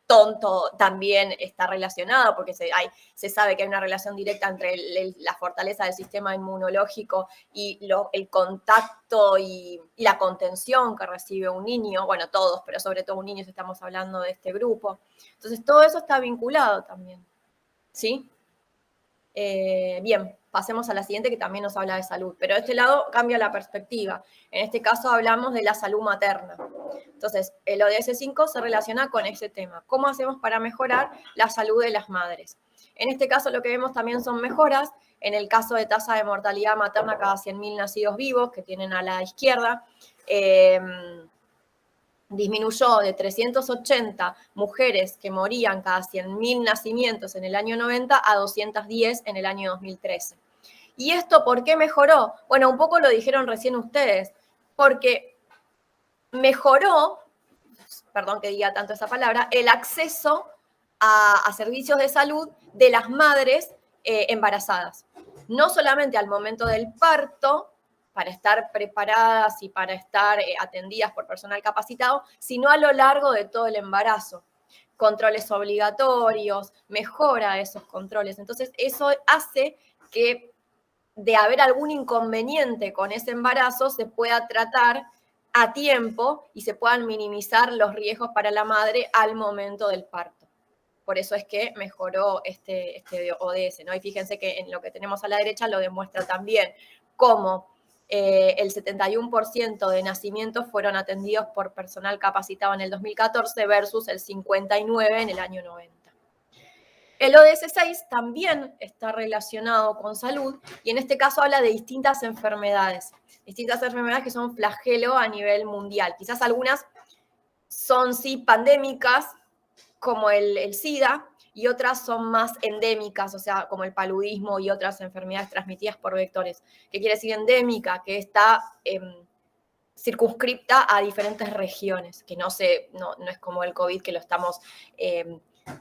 tonto, también está relacionado, porque se sabe que hay una relación directa entre la fortaleza del sistema inmunológico y el contacto y la contención que recibe un niño, bueno, todos, pero sobre todo un niño si estamos hablando de este grupo. Entonces, todo eso está vinculado también, ¿sí? Bien, pasemos a la siguiente que también nos habla de salud, pero de este lado cambia la perspectiva. En este caso hablamos de la salud materna. Entonces, el ODS 5 se relaciona con ese tema. ¿Cómo hacemos para mejorar la salud de las madres? En este caso lo que vemos también son mejoras. En el caso de tasa de mortalidad materna cada 100.000 nacidos vivos, que tienen a la izquierda, disminuyó de 380 mujeres que morían cada 100.000 nacimientos en el año 90 a 210 en el año 2013. ¿Y esto por qué mejoró? Bueno, un poco lo dijeron recién ustedes, porque mejoró, perdón que diga tanto esa palabra, el acceso a servicios de salud de las madres embarazadas. No solamente al momento del parto, para estar preparadas y para estar atendidas por personal capacitado, sino a lo largo de todo el embarazo. Controles obligatorios, mejora esos controles. Entonces, eso hace que de haber algún inconveniente con ese embarazo se pueda tratar a tiempo y se puedan minimizar los riesgos para la madre al momento del parto. Por eso es que mejoró este ODS, ¿no? Y fíjense que en lo que tenemos a la derecha lo demuestra también cómo el 71% de nacimientos fueron atendidos por personal capacitado en el 2014 versus el 59% en el año 90. El ODS 6 también está relacionado con salud y en este caso habla de distintas enfermedades que son flagelo a nivel mundial. Quizás algunas son sí pandémicas, como el SIDA, y otras son más endémicas, o sea, como el paludismo y otras enfermedades transmitidas por vectores. ¿Qué quiere decir endémica? Que está circunscripta a diferentes regiones, que no es como el COVID que lo estamos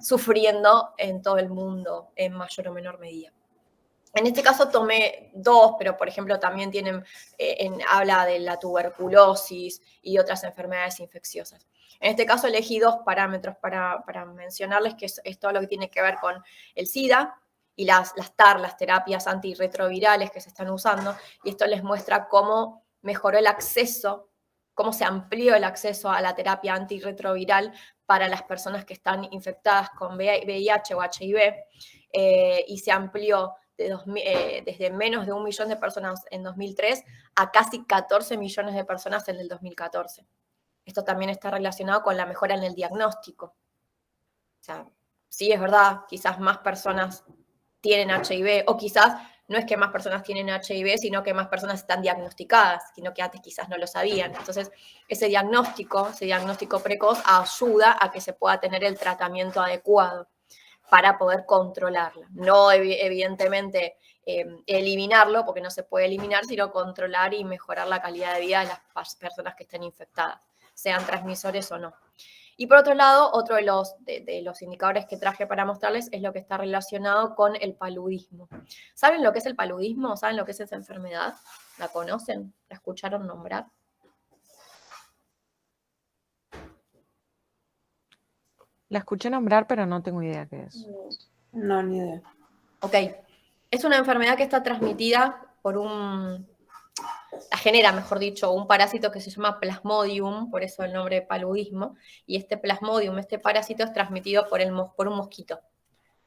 sufriendo en todo el mundo en mayor o menor medida. En este caso tomé dos, pero por ejemplo también habla de la tuberculosis y otras enfermedades infecciosas. En este caso elegí dos parámetros para mencionarles, que es todo lo que tiene que ver con el SIDA y las TAR, las terapias antirretrovirales que se están usando, y esto les muestra cómo mejoró el acceso, cómo se amplió el acceso a la terapia antirretroviral para las personas que están infectadas con VIH o HIV, y se amplió desde menos de 1 millón de personas en 2003 a casi 14 millones de personas en el 2014. Esto también está relacionado con la mejora en el diagnóstico. O sea, sí es verdad, quizás más personas tienen HIV o quizás no es que más personas tienen HIV, sino que más personas están diagnosticadas, sino que antes quizás no lo sabían. Entonces, ese diagnóstico precoz ayuda a que se pueda tener el tratamiento adecuado para poder controlarla. No, evidentemente, eliminarlo, porque no se puede eliminar, sino controlar y mejorar la calidad de vida de las personas que estén infectadas, sean transmisores o no. Y por otro lado, otro de los indicadores que traje para mostrarles es lo que está relacionado con el paludismo. ¿Saben lo que es el paludismo? ¿Saben lo que es esa enfermedad? ¿La conocen? ¿La escucharon nombrar? La escuché nombrar, pero no tengo idea qué es. No, ni idea. Ok. Es una enfermedad que está transmitida por la genera, mejor dicho, un parásito que se llama Plasmodium, por eso el nombre de paludismo, y este Plasmodium, este parásito, es transmitido por un mosquito.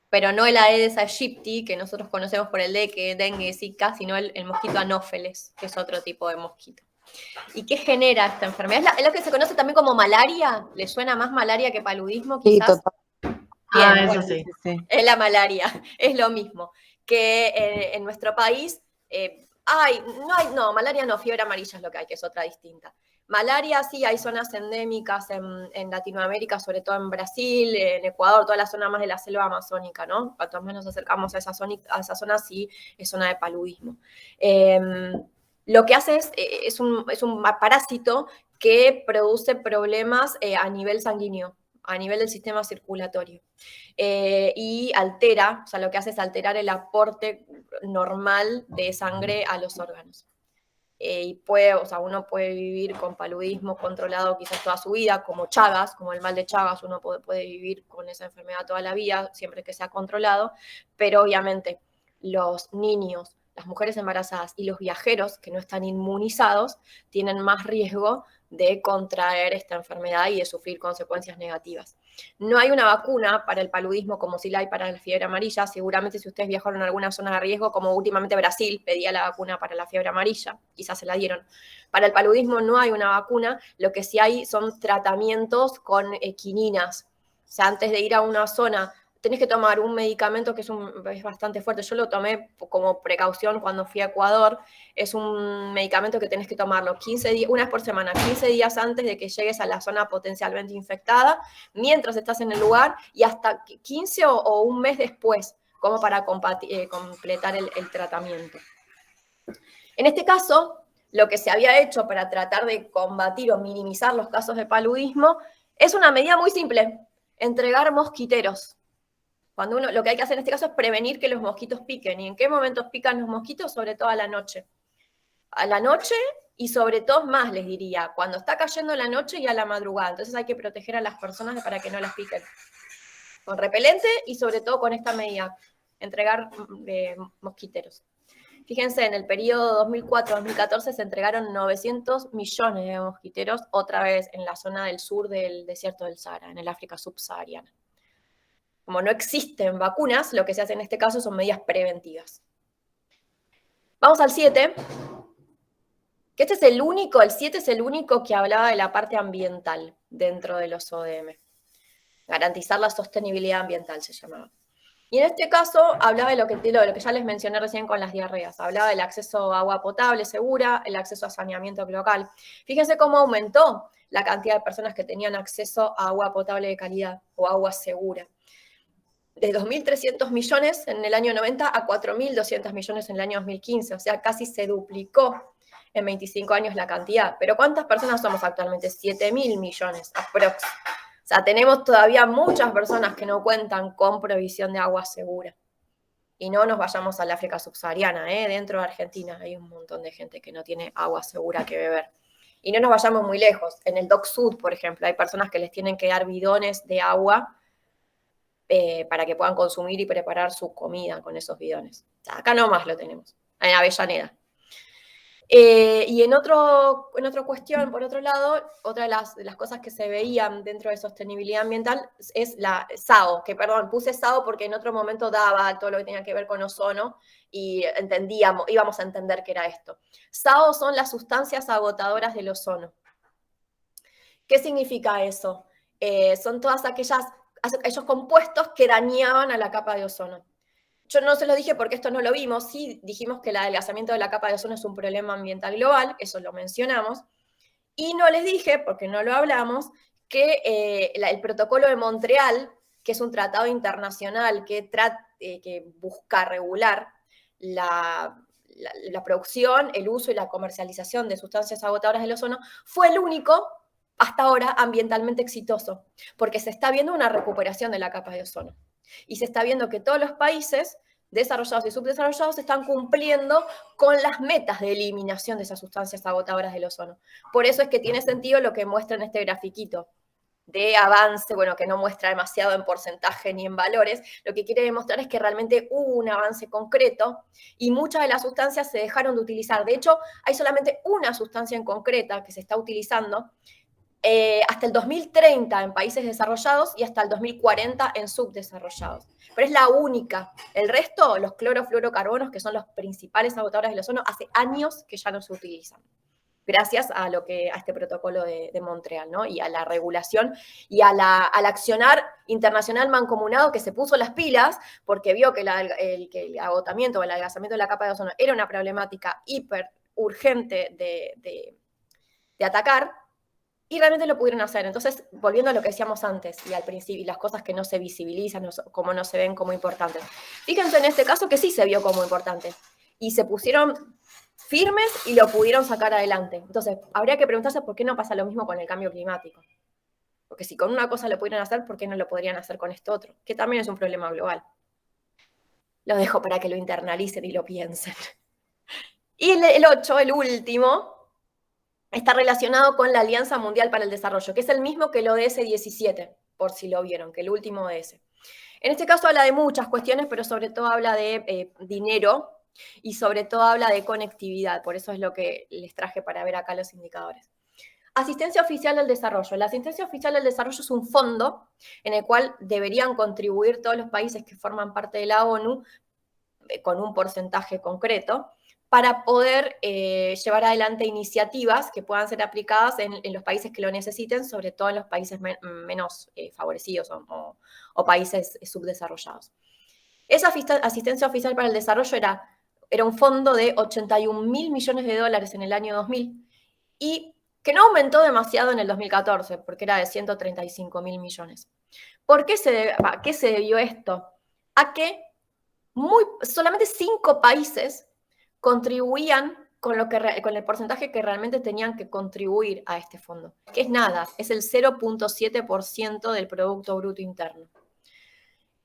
Pero no el Aedes aegypti, que nosotros conocemos por el dengue, Zika, sino el mosquito Anopheles, que es otro tipo de mosquito. ¿Y qué genera esta enfermedad? Es lo que se conoce también como malaria. ¿Le suena más malaria que paludismo, Sí, quizás? total. Bien, Eso bueno, sí. Sí. es la malaria, es lo mismo. Que en nuestro país, malaria no, fiebre amarilla es lo que hay, que es otra distinta. Malaria sí, hay zonas endémicas en Latinoamérica, sobre todo en Brasil, en Ecuador, toda la zona más de la selva amazónica, ¿no? Cuanto más nos acercamos a esa zona sí es zona de paludismo. Lo que hace es un parásito que produce problemas a nivel sanguíneo, a nivel del sistema circulatorio. Y altera, o sea, lo que hace es alterar el aporte normal de sangre a los órganos. Y uno puede vivir con paludismo controlado quizás toda su vida, como Chagas, como el mal de Chagas, uno puede vivir con esa enfermedad toda la vida, siempre que sea controlado, pero obviamente los niños, las mujeres embarazadas y los viajeros que no están inmunizados tienen más riesgo de contraer esta enfermedad y de sufrir consecuencias negativas. No hay una vacuna para el paludismo como sí la hay para la fiebre amarilla. Seguramente si ustedes viajaron a alguna zona de riesgo, como últimamente Brasil pedía la vacuna para la fiebre amarilla, quizás se la dieron. Para el paludismo no hay una vacuna, lo que sí hay son tratamientos con quininas. O sea, antes de ir a una zona tenés que tomar un medicamento que es bastante fuerte. Yo lo tomé como precaución cuando fui a Ecuador. Es un medicamento que tenés que tomarlo 15 días, una vez por semana, 15 días antes de que llegues a la zona potencialmente infectada, mientras estás en el lugar, y hasta 15 o un mes después, como para completar el tratamiento. En este caso, lo que se había hecho para tratar de combatir o minimizar los casos de paludismo es una medida muy simple: entregar mosquiteros. Cuando lo que hay que hacer en este caso es prevenir que los mosquitos piquen. ¿Y en qué momentos pican los mosquitos? Sobre todo a la noche. A la noche y sobre todo más, les diría, cuando está cayendo la noche y a la madrugada. Entonces hay que proteger a las personas para que no las piquen. Con repelente y sobre todo con esta medida, entregar mosquiteros. Fíjense, en el periodo 2004-2014 se entregaron 900 millones de mosquiteros, otra vez en la zona del sur del desierto del Sahara, en el África subsahariana. Como no existen vacunas, lo que se hace en este caso son medidas preventivas. Vamos al 7, que este es el 7 es el único que hablaba de la parte ambiental dentro de los ODM. Garantizar la sostenibilidad ambiental se llamaba. Y en este caso hablaba de lo que ya les mencioné recién con las diarreas. Hablaba del acceso a agua potable segura, el acceso a saneamiento local. Fíjense cómo aumentó la cantidad de personas que tenían acceso a agua potable de calidad o agua segura. De 2.300 millones en el año 90 a 4.200 millones en el año 2015. O sea, casi se duplicó en 25 años la cantidad. Pero ¿cuántas personas somos actualmente? 7.000 millones, aprox. O sea, tenemos todavía muchas personas que no cuentan con provisión de agua segura. Y no nos vayamos al África subsahariana, dentro de Argentina hay un montón de gente que no tiene agua segura que beber. Y no nos vayamos muy lejos. En el Dock Sud, por ejemplo, hay personas que les tienen que dar bidones de agua para que puedan consumir y preparar su comida con esos bidones. O sea, acá nomás lo tenemos, en Avellaneda. Y en otra cuestión, por otro lado, otra de las cosas que se veían dentro de sostenibilidad ambiental es la SAO, que perdón, puse SAO porque en otro momento daba todo lo que tenía que ver con ozono y íbamos a entender qué era esto. SAO son las sustancias agotadoras del ozono. ¿Qué significa eso? Son todas aquellos compuestos que dañaban a la capa de ozono. yo no se lo dije porque esto no lo vimos, sí dijimos que el adelgazamiento de la capa de ozono es un problema ambiental global, eso lo mencionamos, y no les dije, porque no lo hablamos, que el protocolo de Montreal, que es un tratado internacional que busca regular la producción, el uso y la comercialización de sustancias agotadoras del ozono, fue el único hasta ahora ambientalmente exitoso, porque se está viendo una recuperación de la capa de ozono. Y se está viendo que todos los países desarrollados y subdesarrollados están cumpliendo con las metas de eliminación de esas sustancias agotadoras del ozono. Por eso es que tiene sentido lo que muestra en este grafiquito de avance, bueno, que no muestra demasiado en porcentaje ni en valores, lo que quiere demostrar es que realmente hubo un avance concreto y muchas de las sustancias se dejaron de utilizar. De hecho, hay solamente una sustancia en concreta que se está utilizando hasta el 2030 en países desarrollados y hasta el 2040 en subdesarrollados. Pero es la única. El resto, los clorofluorocarbonos, que son los principales agotadores del ozono, hace años que ya no se utilizan. Gracias a este protocolo de Montreal, ¿no? Y a la regulación y al accionar internacional mancomunado que se puso las pilas porque vio que el agotamiento o el adelgazamiento de la capa de ozono era una problemática hiper urgente de atacar, y realmente lo pudieron hacer. Entonces, volviendo a lo que decíamos antes y al principio, y las cosas que no se visibilizan, como no se ven como importantes. Fíjense en este caso que sí se vio como importante. Y se pusieron firmes y lo pudieron sacar adelante. Entonces, habría que preguntarse por qué no pasa lo mismo con el cambio climático. Porque si con una cosa lo pudieron hacer, ¿por qué no lo podrían hacer con esto otro? Que también es un problema global. Lo dejo para que lo internalicen y lo piensen. Y el 8, el último, está relacionado con la Alianza Mundial para el Desarrollo, que es el mismo que el ODS 17, por si lo vieron, que el último ODS. En este caso habla de muchas cuestiones, pero sobre todo habla de dinero y sobre todo habla de conectividad, por eso es lo que les traje para ver acá los indicadores. Asistencia oficial al desarrollo. La asistencia oficial al desarrollo es un fondo en el cual deberían contribuir todos los países que forman parte de la ONU con un porcentaje concreto, para poder llevar adelante iniciativas que puedan ser aplicadas en los países que lo necesiten, sobre todo en los países menos favorecidos o países subdesarrollados. Esa asistencia oficial para el desarrollo era un fondo de 81.000 millones de dólares en el año 2000 y que no aumentó demasiado en el 2014, porque era de 135.000 millones. ¿Por qué qué se debió esto? A que solamente 5 países contribuían con el porcentaje que realmente tenían que contribuir a este fondo, que es nada, es el 0.7% del Producto Bruto Interno.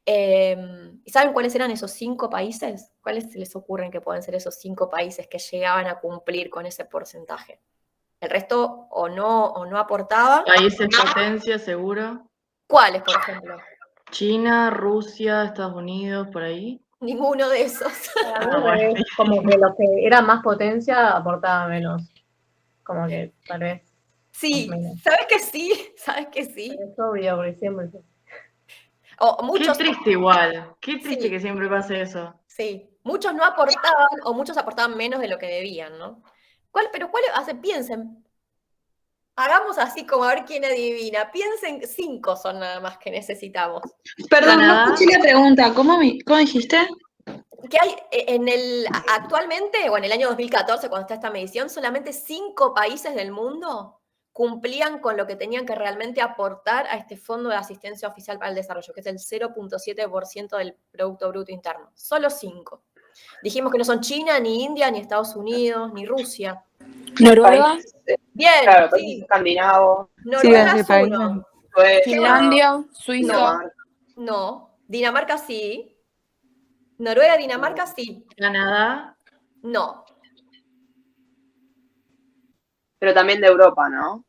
¿Y saben cuáles eran esos 5 países? ¿Cuáles se les ocurren que pueden ser esos 5 países que llegaban a cumplir con ese porcentaje? El resto o no aportaba. Países potencia, seguro. ¿Cuáles, por ejemplo? China, Rusia, Estados Unidos, por ahí. Ninguno de esos. Es como que los que eran más potencia aportaban menos. Como que tal vez. Sí, menos. ¿sabes que sí? ¿Sabes que sí? Es obvio, porque siempre. Qué triste igual. Qué triste Sí. que siempre pase eso. Sí, muchos no aportaban o muchos aportaban menos de lo que debían, ¿no? Piensen, hagamos así como a ver quién adivina. Piensen, 5 son nada más que necesitamos. Perdón, Canadá. no escuché la pregunta. ¿Cómo dijiste? Que hay actualmente, o en el año 2014, cuando está esta medición, solamente 5 países del mundo cumplían con lo que tenían que realmente aportar a este Fondo de Asistencia Oficial para el Desarrollo, que es el 0.7% del Producto Bruto Interno. Solo 5. Dijimos que no son China, ni India, ni Estados Unidos, ni Rusia. Noruega, Bien, Claro, sí. países escandinavos, Noruega Sí, es país. uno. Suecia, Finlandia, Suiza. Dinamarca. No. Dinamarca sí. Noruega, Dinamarca sí. Canadá. No. Pero también de Europa, ¿no?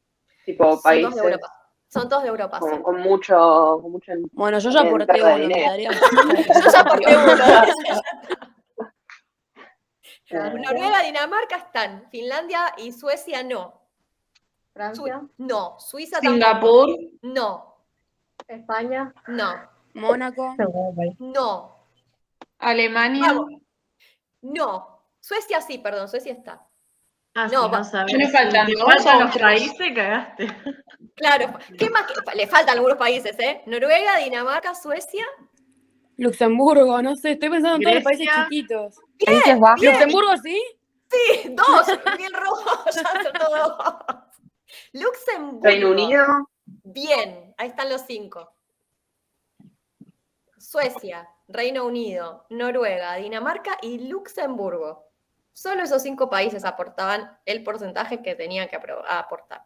Tipo Son países todos de Europa. Son todos de Europa, sí. con mucho Bueno, yo ya aporté entrada de uno, mi dinero. tarea. Yo ya aporté uno. Francia, Noruega, Dinamarca están. Finlandia y Suecia no. Francia, No. Suiza tampoco. Singapur. No. España. No. Mónaco, Segundo país. No. Alemania. Vamos. No. Suecia sí, perdón. Suecia está. Ah, No, si no sabes. Ya me faltan Si te dos faltan o los tres. países, cagaste. Claro. ¿Qué más? Le faltan algunos países, ¿eh? Noruega, Dinamarca, Suecia. Luxemburgo, no sé, estoy pensando en todos los países Grecia. chiquitos. Países Bajos. ¿Luxemburgo sí? Sí, 2, bien rojo, ya acertó 2. Luxemburgo. Reino Unido. Bien, ahí están los 5. Suecia, Reino Unido, Noruega, Dinamarca y Luxemburgo. Solo esos 5 países aportaban el porcentaje que tenían que aportar.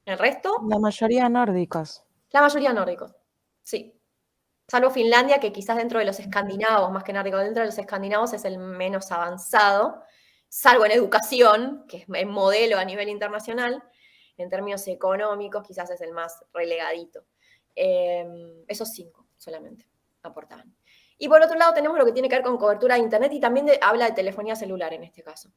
El resto, La mayoría nórdicos. la mayoría nórdicos. Sí. Salvo Finlandia, que quizás dentro de los escandinavos, más que nórdicos, dentro de los escandinavos es el menos avanzado, salvo en educación, que es el modelo a nivel internacional. En términos económicos, quizás es el más relegadito. Esos 5 solamente aportaban. Y por otro lado tenemos lo que tiene que ver con cobertura de Internet y también habla de telefonía celular en este caso.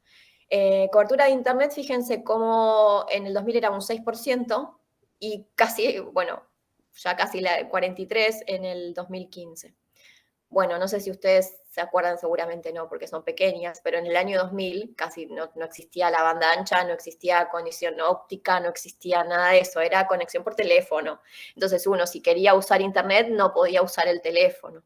Cobertura de Internet, fíjense cómo en el 2000 era un 6% y casi, bueno, ya casi la 43% en el 2015. Bueno, no sé si ustedes se acuerdan, seguramente no, porque son pequeñas, pero en el año 2000 casi no existía la banda ancha, no existía conexión óptica, no existía nada de eso, era conexión por teléfono. Entonces uno, si quería usar Internet, no podía usar el teléfono,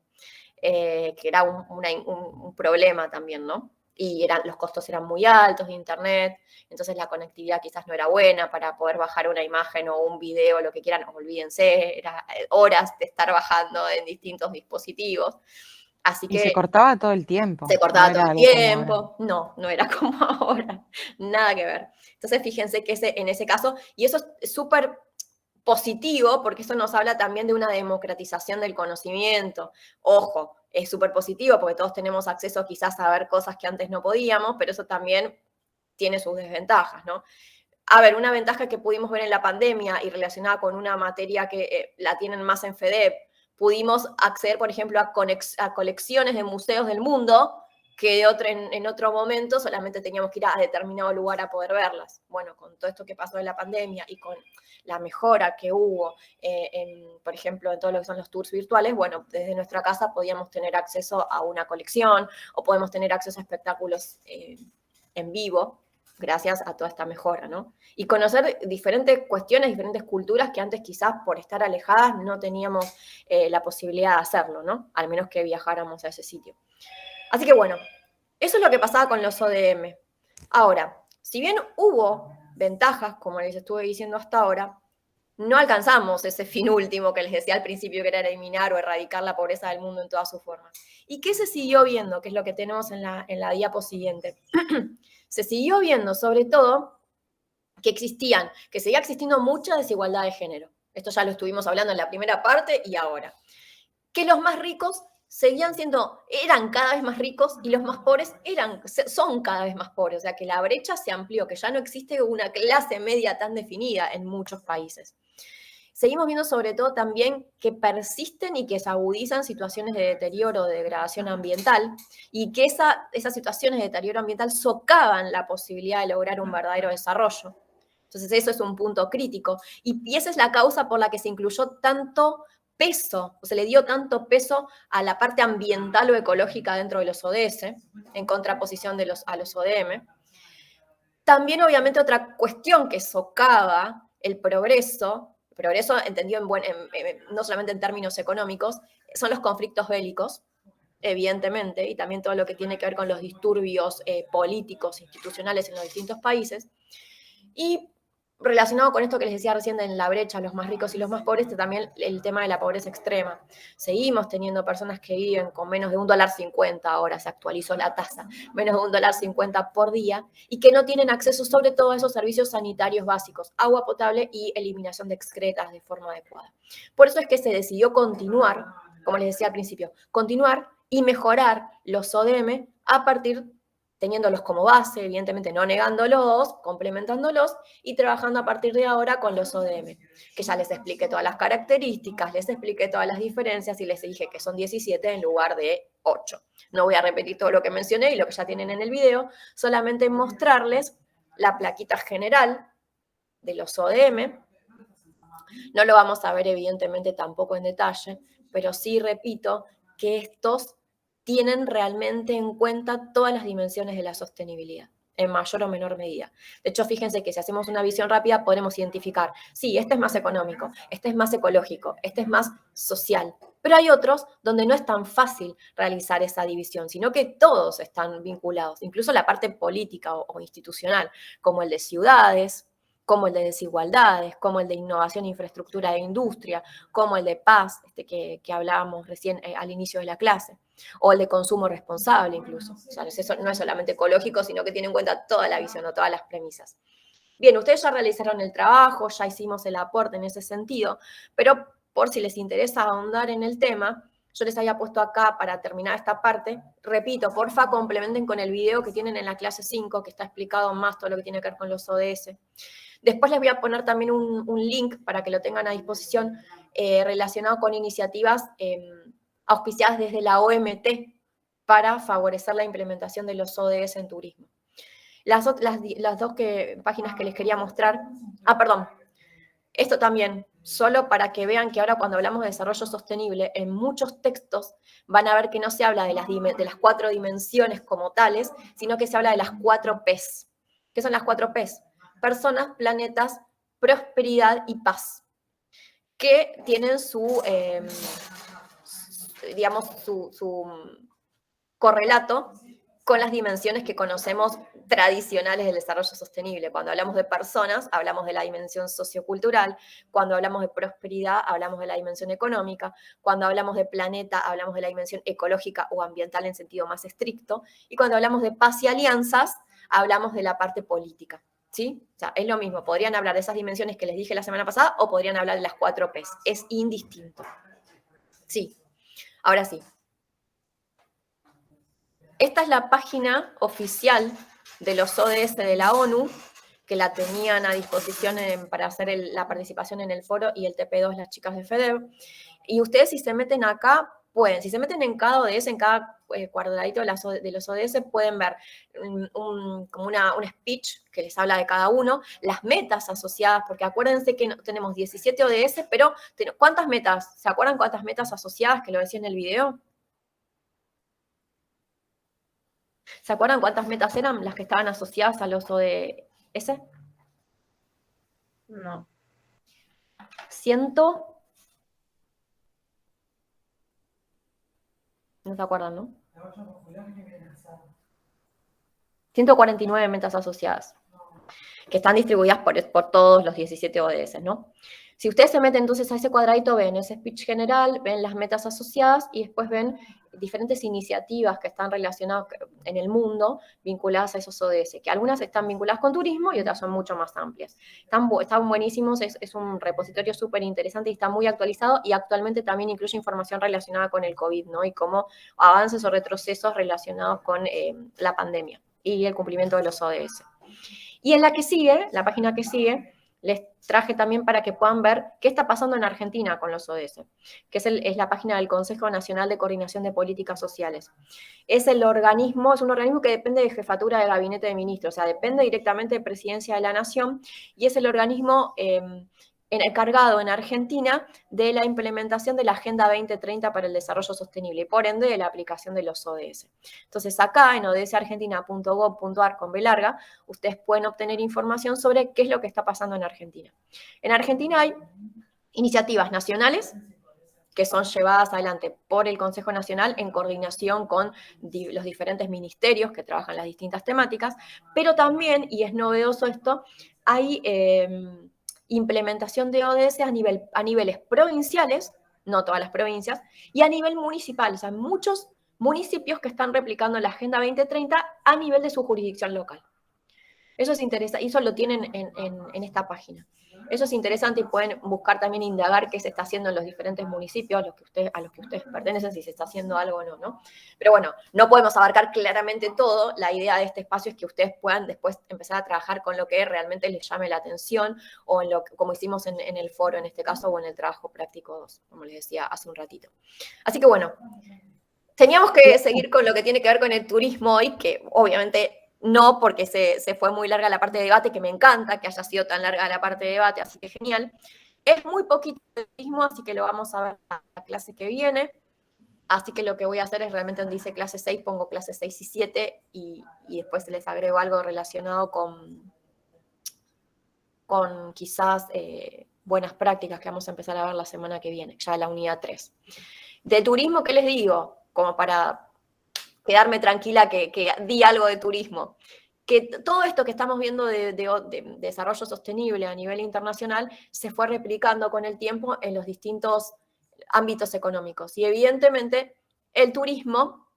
que era un problema también, ¿no? Y los costos eran muy altos de Internet, entonces la conectividad quizás no era buena para poder bajar una imagen o un video, lo que quieran, olvídense, era horas de estar bajando en distintos dispositivos. Así Y que se cortaba todo el tiempo. se cortaba no todo era el algo como ahora. tiempo, no era como ahora, nada que ver. Entonces fíjense que en ese caso, y eso es súper positivo, porque eso nos habla también de una democratización del conocimiento. Ojo, es súper positivo porque todos tenemos acceso quizás a ver cosas que antes no podíamos, pero eso también tiene sus desventajas, ¿no? A ver, una ventaja que pudimos ver en la pandemia y relacionada con una materia que la tienen más en FEDEP, pudimos acceder, por ejemplo, a colecciones de museos del mundo que en otro momento solamente teníamos que ir a determinado lugar a poder verlas. Bueno, con todo esto que pasó en la pandemia y con la mejora que hubo, por ejemplo, en todo lo que son los tours virtuales, bueno, desde nuestra casa podíamos tener acceso a una colección o podemos tener acceso a espectáculos en vivo, gracias a toda esta mejora, ¿no? Y conocer diferentes cuestiones, diferentes culturas que antes quizás por estar alejadas no teníamos la posibilidad de hacerlo, ¿no? Al menos que viajáramos a ese sitio. Así que bueno, eso es lo que pasaba con los ODM. Ahora, si bien hubo ventajas, como les estuve diciendo hasta ahora, no alcanzamos ese fin último que les decía al principio, que era eliminar o erradicar la pobreza del mundo en todas sus formas. ¿Y qué se siguió viendo? Que es lo que tenemos en la diapo siguiente. Se siguió viendo, sobre todo, que seguía existiendo mucha desigualdad de género. Esto ya lo estuvimos hablando en la primera parte y ahora. Que los más ricos eran cada vez más ricos y los más pobres son cada vez más pobres. O sea, que la brecha se amplió, que ya no existe una clase media tan definida en muchos países. Seguimos viendo sobre todo también que persisten y que se agudizan situaciones de deterioro, de degradación ambiental, y que esas situaciones de deterioro ambiental socavan la posibilidad de lograr un verdadero desarrollo. Entonces eso es un punto crítico. Y esa es la causa por la que se incluyó tanto peso, o se le dio tanto peso a la parte ambiental o ecológica dentro de los ODS, en contraposición a los ODM. También, obviamente, otra cuestión que socava el progreso entendido no solamente en términos económicos, son los conflictos bélicos, evidentemente, y también todo lo que tiene que ver con los disturbios políticos, institucionales en los distintos países. Y relacionado con esto que les decía recién en la brecha, los más ricos y los más pobres, también el tema de la pobreza extrema. Seguimos teniendo personas que viven con menos de $1.50, ahora se actualizó la tasa, menos de $1.50 por día, y que no tienen acceso sobre todo a esos servicios sanitarios básicos, agua potable y eliminación de excretas de forma adecuada. Por eso es que se decidió continuar, como les decía al principio, continuar y mejorar los ODM a partir teniéndolos como base, evidentemente no negándolos, complementándolos y trabajando a partir de ahora con los ODM, que ya les expliqué todas las características, les expliqué todas las diferencias y les dije que son 17 en lugar de 8. No voy a repetir todo lo que mencioné y lo que ya tienen en el video, solamente mostrarles la plaquita general de los ODM. No lo vamos a ver evidentemente tampoco en detalle, pero sí repito que estos tienen realmente en cuenta todas las dimensiones de la sostenibilidad. en mayor o menor medida. De hecho, fíjense que si hacemos una visión rápida podremos identificar, sí, este es más económico, este es más ecológico, este es más social, pero hay otros donde no es tan fácil realizar esa división, sino que todos están vinculados, incluso la parte política o institucional, como el de ciudades, como el de desigualdades, como el de innovación, infraestructura e industria, como el de paz, que hablábamos recién al inicio de la clase, o el de consumo responsable incluso. O sea, eso no es solamente ecológico, sino que tiene en cuenta toda la visión o todas las premisas. Bien, ustedes ya realizaron el trabajo, ya hicimos el aporte en ese sentido, pero por si les interesa ahondar en el tema, yo les había puesto acá para terminar esta parte, repito, porfa, complementen con el video que tienen en la clase 5, que está explicado más todo lo que tiene que ver con los ODS. Después les voy a poner también un link para que lo tengan a disposición relacionado con iniciativas auspiciadas desde la OMT para favorecer la implementación de los ODS en turismo. Las dos páginas que les quería mostrar, perdón, esto también, solo para que vean que ahora cuando hablamos de desarrollo sostenible, en muchos textos van a ver que no se habla de las 4 dimensiones como tales, sino que se habla de las 4 Ps. ¿Qué son las 4 Ps? Personas, planetas, prosperidad y paz, que tienen su correlato con las dimensiones que conocemos tradicionales del desarrollo sostenible. Cuando hablamos de personas, hablamos de la dimensión sociocultural. Cuando hablamos de prosperidad, hablamos de la dimensión económica. Cuando hablamos de planeta, hablamos de la dimensión ecológica o ambiental en sentido más estricto. Y cuando hablamos de paz y alianzas, hablamos de la parte política. ¿Sí? O sea, es lo mismo. Podrían hablar de esas dimensiones que les dije la semana pasada o podrían hablar de las 4 Ps. Es indistinto. Sí. Ahora sí. Esta es la página oficial de los ODS de la ONU, que la tenían a disposición para hacer la participación en el foro y el TP2 las chicas de FEDER. Y ustedes si se meten acá, pueden, si se meten en cada ODS, en cada cuadradito de los ODS, pueden ver como un speech que les habla de cada uno, las metas asociadas, porque acuérdense que tenemos 17 ODS, pero ¿cuántas metas? ¿Se acuerdan cuántas metas asociadas que lo decía en el video? ¿Se acuerdan cuántas metas eran las que estaban asociadas a los ODS? No. 100. No se acuerdan, ¿no? 149 metas asociadas, que están distribuidas por todos los 17 ODS, ¿no? Si ustedes se meten entonces a ese cuadradito, ven ese speech general, ven las metas asociadas y después ven diferentes iniciativas que están relacionadas en el mundo vinculadas a esos ODS, que algunas están vinculadas con turismo y otras son mucho más amplias. Están buenísimos, es un repositorio súper interesante y está muy actualizado y actualmente también incluye información relacionada con el COVID, ¿no? Y cómo avances o retrocesos relacionados con la pandemia y el cumplimiento de los ODS. Y en la que sigue, la página que sigue, les traje también para que puedan ver qué está pasando en Argentina con los ODS, que es la página del Consejo Nacional de Coordinación de Políticas Sociales. Es un organismo que depende de Jefatura de Gabinete de Ministros, o sea, depende directamente de Presidencia de la Nación, y es el organismo encargado en Argentina de la implementación de la Agenda 2030 para el Desarrollo Sostenible y por ende de la aplicación de los ODS. Entonces acá en odsargentina.gov.ar con B larga, ustedes pueden obtener información sobre qué es lo que está pasando en Argentina. En Argentina hay iniciativas nacionales que son llevadas adelante por el Consejo Nacional en coordinación con los diferentes ministerios que trabajan las distintas temáticas, pero también, y es novedoso esto, hay implementación de ODS a niveles provinciales, no todas las provincias, y a nivel municipal, o sea, muchos municipios que están replicando la Agenda 2030 a nivel de su jurisdicción local. Eso es interesante, y eso lo tienen en esta página. Eso es interesante y pueden buscar también indagar qué se está haciendo en los diferentes municipios a los que ustedes pertenecen, si se está haciendo algo o no, ¿no? Pero bueno, no podemos abarcar claramente todo. La idea de este espacio es que ustedes puedan después empezar a trabajar con lo que realmente les llame la atención o como hicimos en el foro en este caso o en el trabajo práctico 2, como les decía hace un ratito. Así que bueno, teníamos que seguir con lo que tiene que ver con el turismo hoy, que obviamente no, porque se fue muy larga la parte de debate, que me encanta que haya sido tan larga la parte de debate, así que genial. Es muy poquito de turismo, así que lo vamos a ver en la clase que viene. Así que lo que voy a hacer es realmente donde dice clase 6, pongo clase 6 y 7 y después les agrego algo relacionado con quizás buenas prácticas que vamos a empezar a ver la semana que viene, ya la unidad 3. De turismo, ¿qué les digo? Como para quedarme tranquila que di algo de turismo. Que todo esto que estamos viendo de desarrollo sostenible a nivel internacional se fue replicando con el tiempo en los distintos ámbitos económicos. Y evidentemente el turismo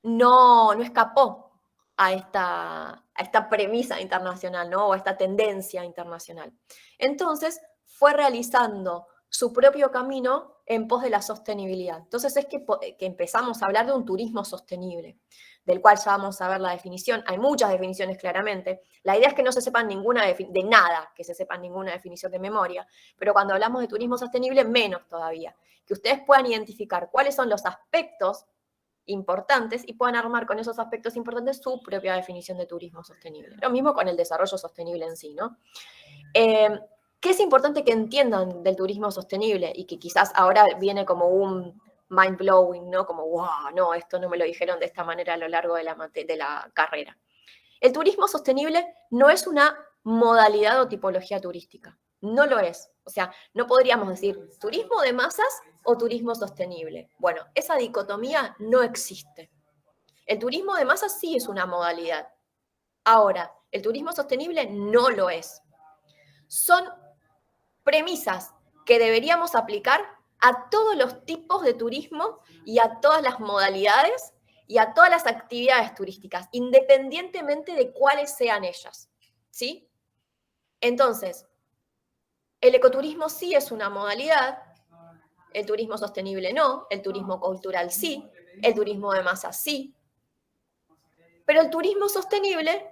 no escapó a esta premisa internacional, ¿no? O a esta tendencia internacional. Entonces fue realizando su propio camino en pos de la sostenibilidad. Entonces es que empezamos a hablar de un turismo sostenible, del cual ya vamos a ver la definición. Hay muchas definiciones claramente. La idea es que no se sepan ninguna de nada, que se sepan ninguna definición de memoria, pero cuando hablamos de turismo sostenible, menos todavía. Que ustedes puedan identificar cuáles son los aspectos importantes y puedan armar con esos aspectos importantes su propia definición de turismo sostenible. Lo mismo con el desarrollo sostenible en sí, ¿no? ¿Qué es importante que entiendan del turismo sostenible? Y que quizás ahora viene como un mind-blowing, ¿no? Como, wow, no, esto no me lo dijeron de esta manera a lo largo de la carrera. El turismo sostenible no es una modalidad o tipología turística. No lo es. O sea, no podríamos decir turismo de masas o turismo sostenible. Bueno, esa dicotomía no existe. El turismo de masas sí es una modalidad. Ahora, el turismo sostenible no lo es. Son premisas que deberíamos aplicar a todos los tipos de turismo y a todas las modalidades y a todas las actividades turísticas, independientemente de cuáles sean ellas, ¿sí? Entonces, el ecoturismo sí es una modalidad, el turismo sostenible no, el turismo cultural sí, el turismo de masa sí, pero el turismo sostenible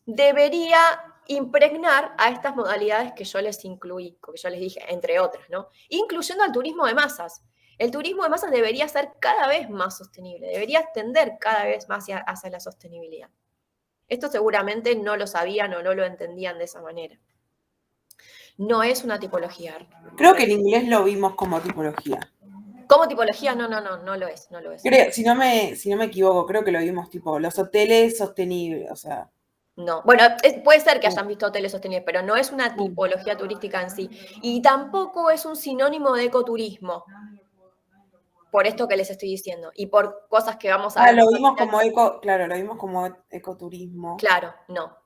debería impregnar a estas modalidades que yo les incluí, que yo les dije, entre otras, ¿no? Incluyendo al turismo de masas. El turismo de masas debería ser cada vez más sostenible, debería tender cada vez más hacia la sostenibilidad. Esto seguramente no lo sabían o no lo entendían de esa manera. No es una tipología. Creo que en inglés lo vimos como tipología. ¿Como tipología? No lo es, no lo es. Creo, si no me equivoco, creo que lo vimos tipo los hoteles sostenibles, o sea. No, bueno, puede ser que hayan visto hoteles sostenibles, pero no es una tipología turística en sí. Y tampoco es un sinónimo de ecoturismo, por esto que les estoy diciendo, y por cosas que vamos a ver. Lo vimos como lo vimos como ecoturismo. Claro, no.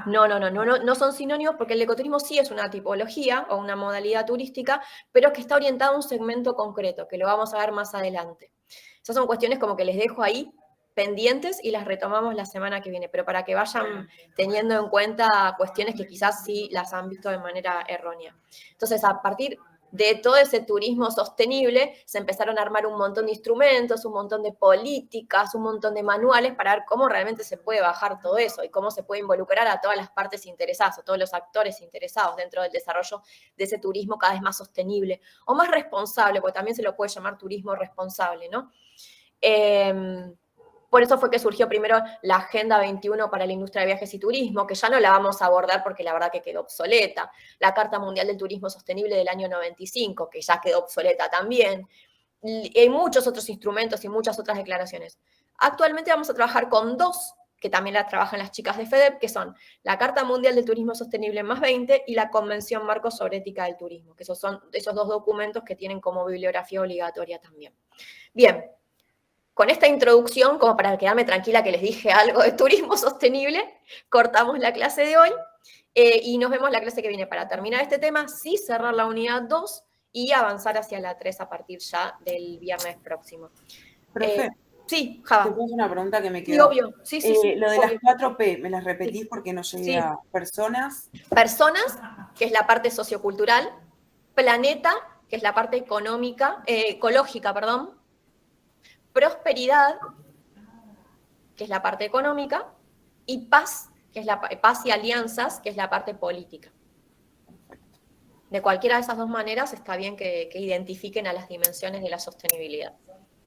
No son sinónimos porque el ecoturismo sí es una tipología o una modalidad turística, pero que está orientada a un segmento concreto, que lo vamos a ver más adelante. Esas son cuestiones como que les dejo ahí pendientes y las retomamos la semana que viene, pero para que vayan teniendo en cuenta cuestiones que quizás sí las han visto de manera errónea. Entonces, a partir de todo ese turismo sostenible, se empezaron a armar un montón de instrumentos, un montón de políticas, un montón de manuales para ver cómo realmente se puede bajar todo eso y cómo se puede involucrar a todas las partes interesadas, a todos los actores interesados dentro del desarrollo de ese turismo cada vez más sostenible o más responsable, porque también se lo puede llamar turismo responsable, ¿no? Por eso fue que surgió primero la Agenda 21 para la industria de viajes y turismo, que ya no la vamos a abordar porque la verdad que quedó obsoleta. La Carta Mundial del Turismo Sostenible del año 95, que ya quedó obsoleta también. Y hay muchos otros instrumentos y muchas otras declaraciones. Actualmente vamos a trabajar con dos, que también la trabajan las chicas de FEDEP, que son la Carta Mundial del Turismo Sostenible más 20 y la Convención Marco sobre Ética del Turismo, que esos son esos dos documentos que tienen como bibliografía obligatoria también. Bien. Con esta introducción, como para quedarme tranquila que les dije algo de turismo sostenible, cortamos la clase de hoy y nos vemos la clase que viene para terminar este tema, sí cerrar la unidad 2 y avanzar hacia la 3 a partir ya del viernes próximo. Profe, sí, Java. te puedo hacer una pregunta que me quedó. Sí, obvio. Sí, lo de obvio. las 4P, ¿me las repetís porque no llegué a personas? Personas, que es la parte sociocultural, planeta, que es la parte ecológica, prosperidad, que es la parte económica, y paz, que es paz y alianzas, que es la parte política. De cualquiera de esas dos maneras está bien que identifiquen a las dimensiones de la sostenibilidad.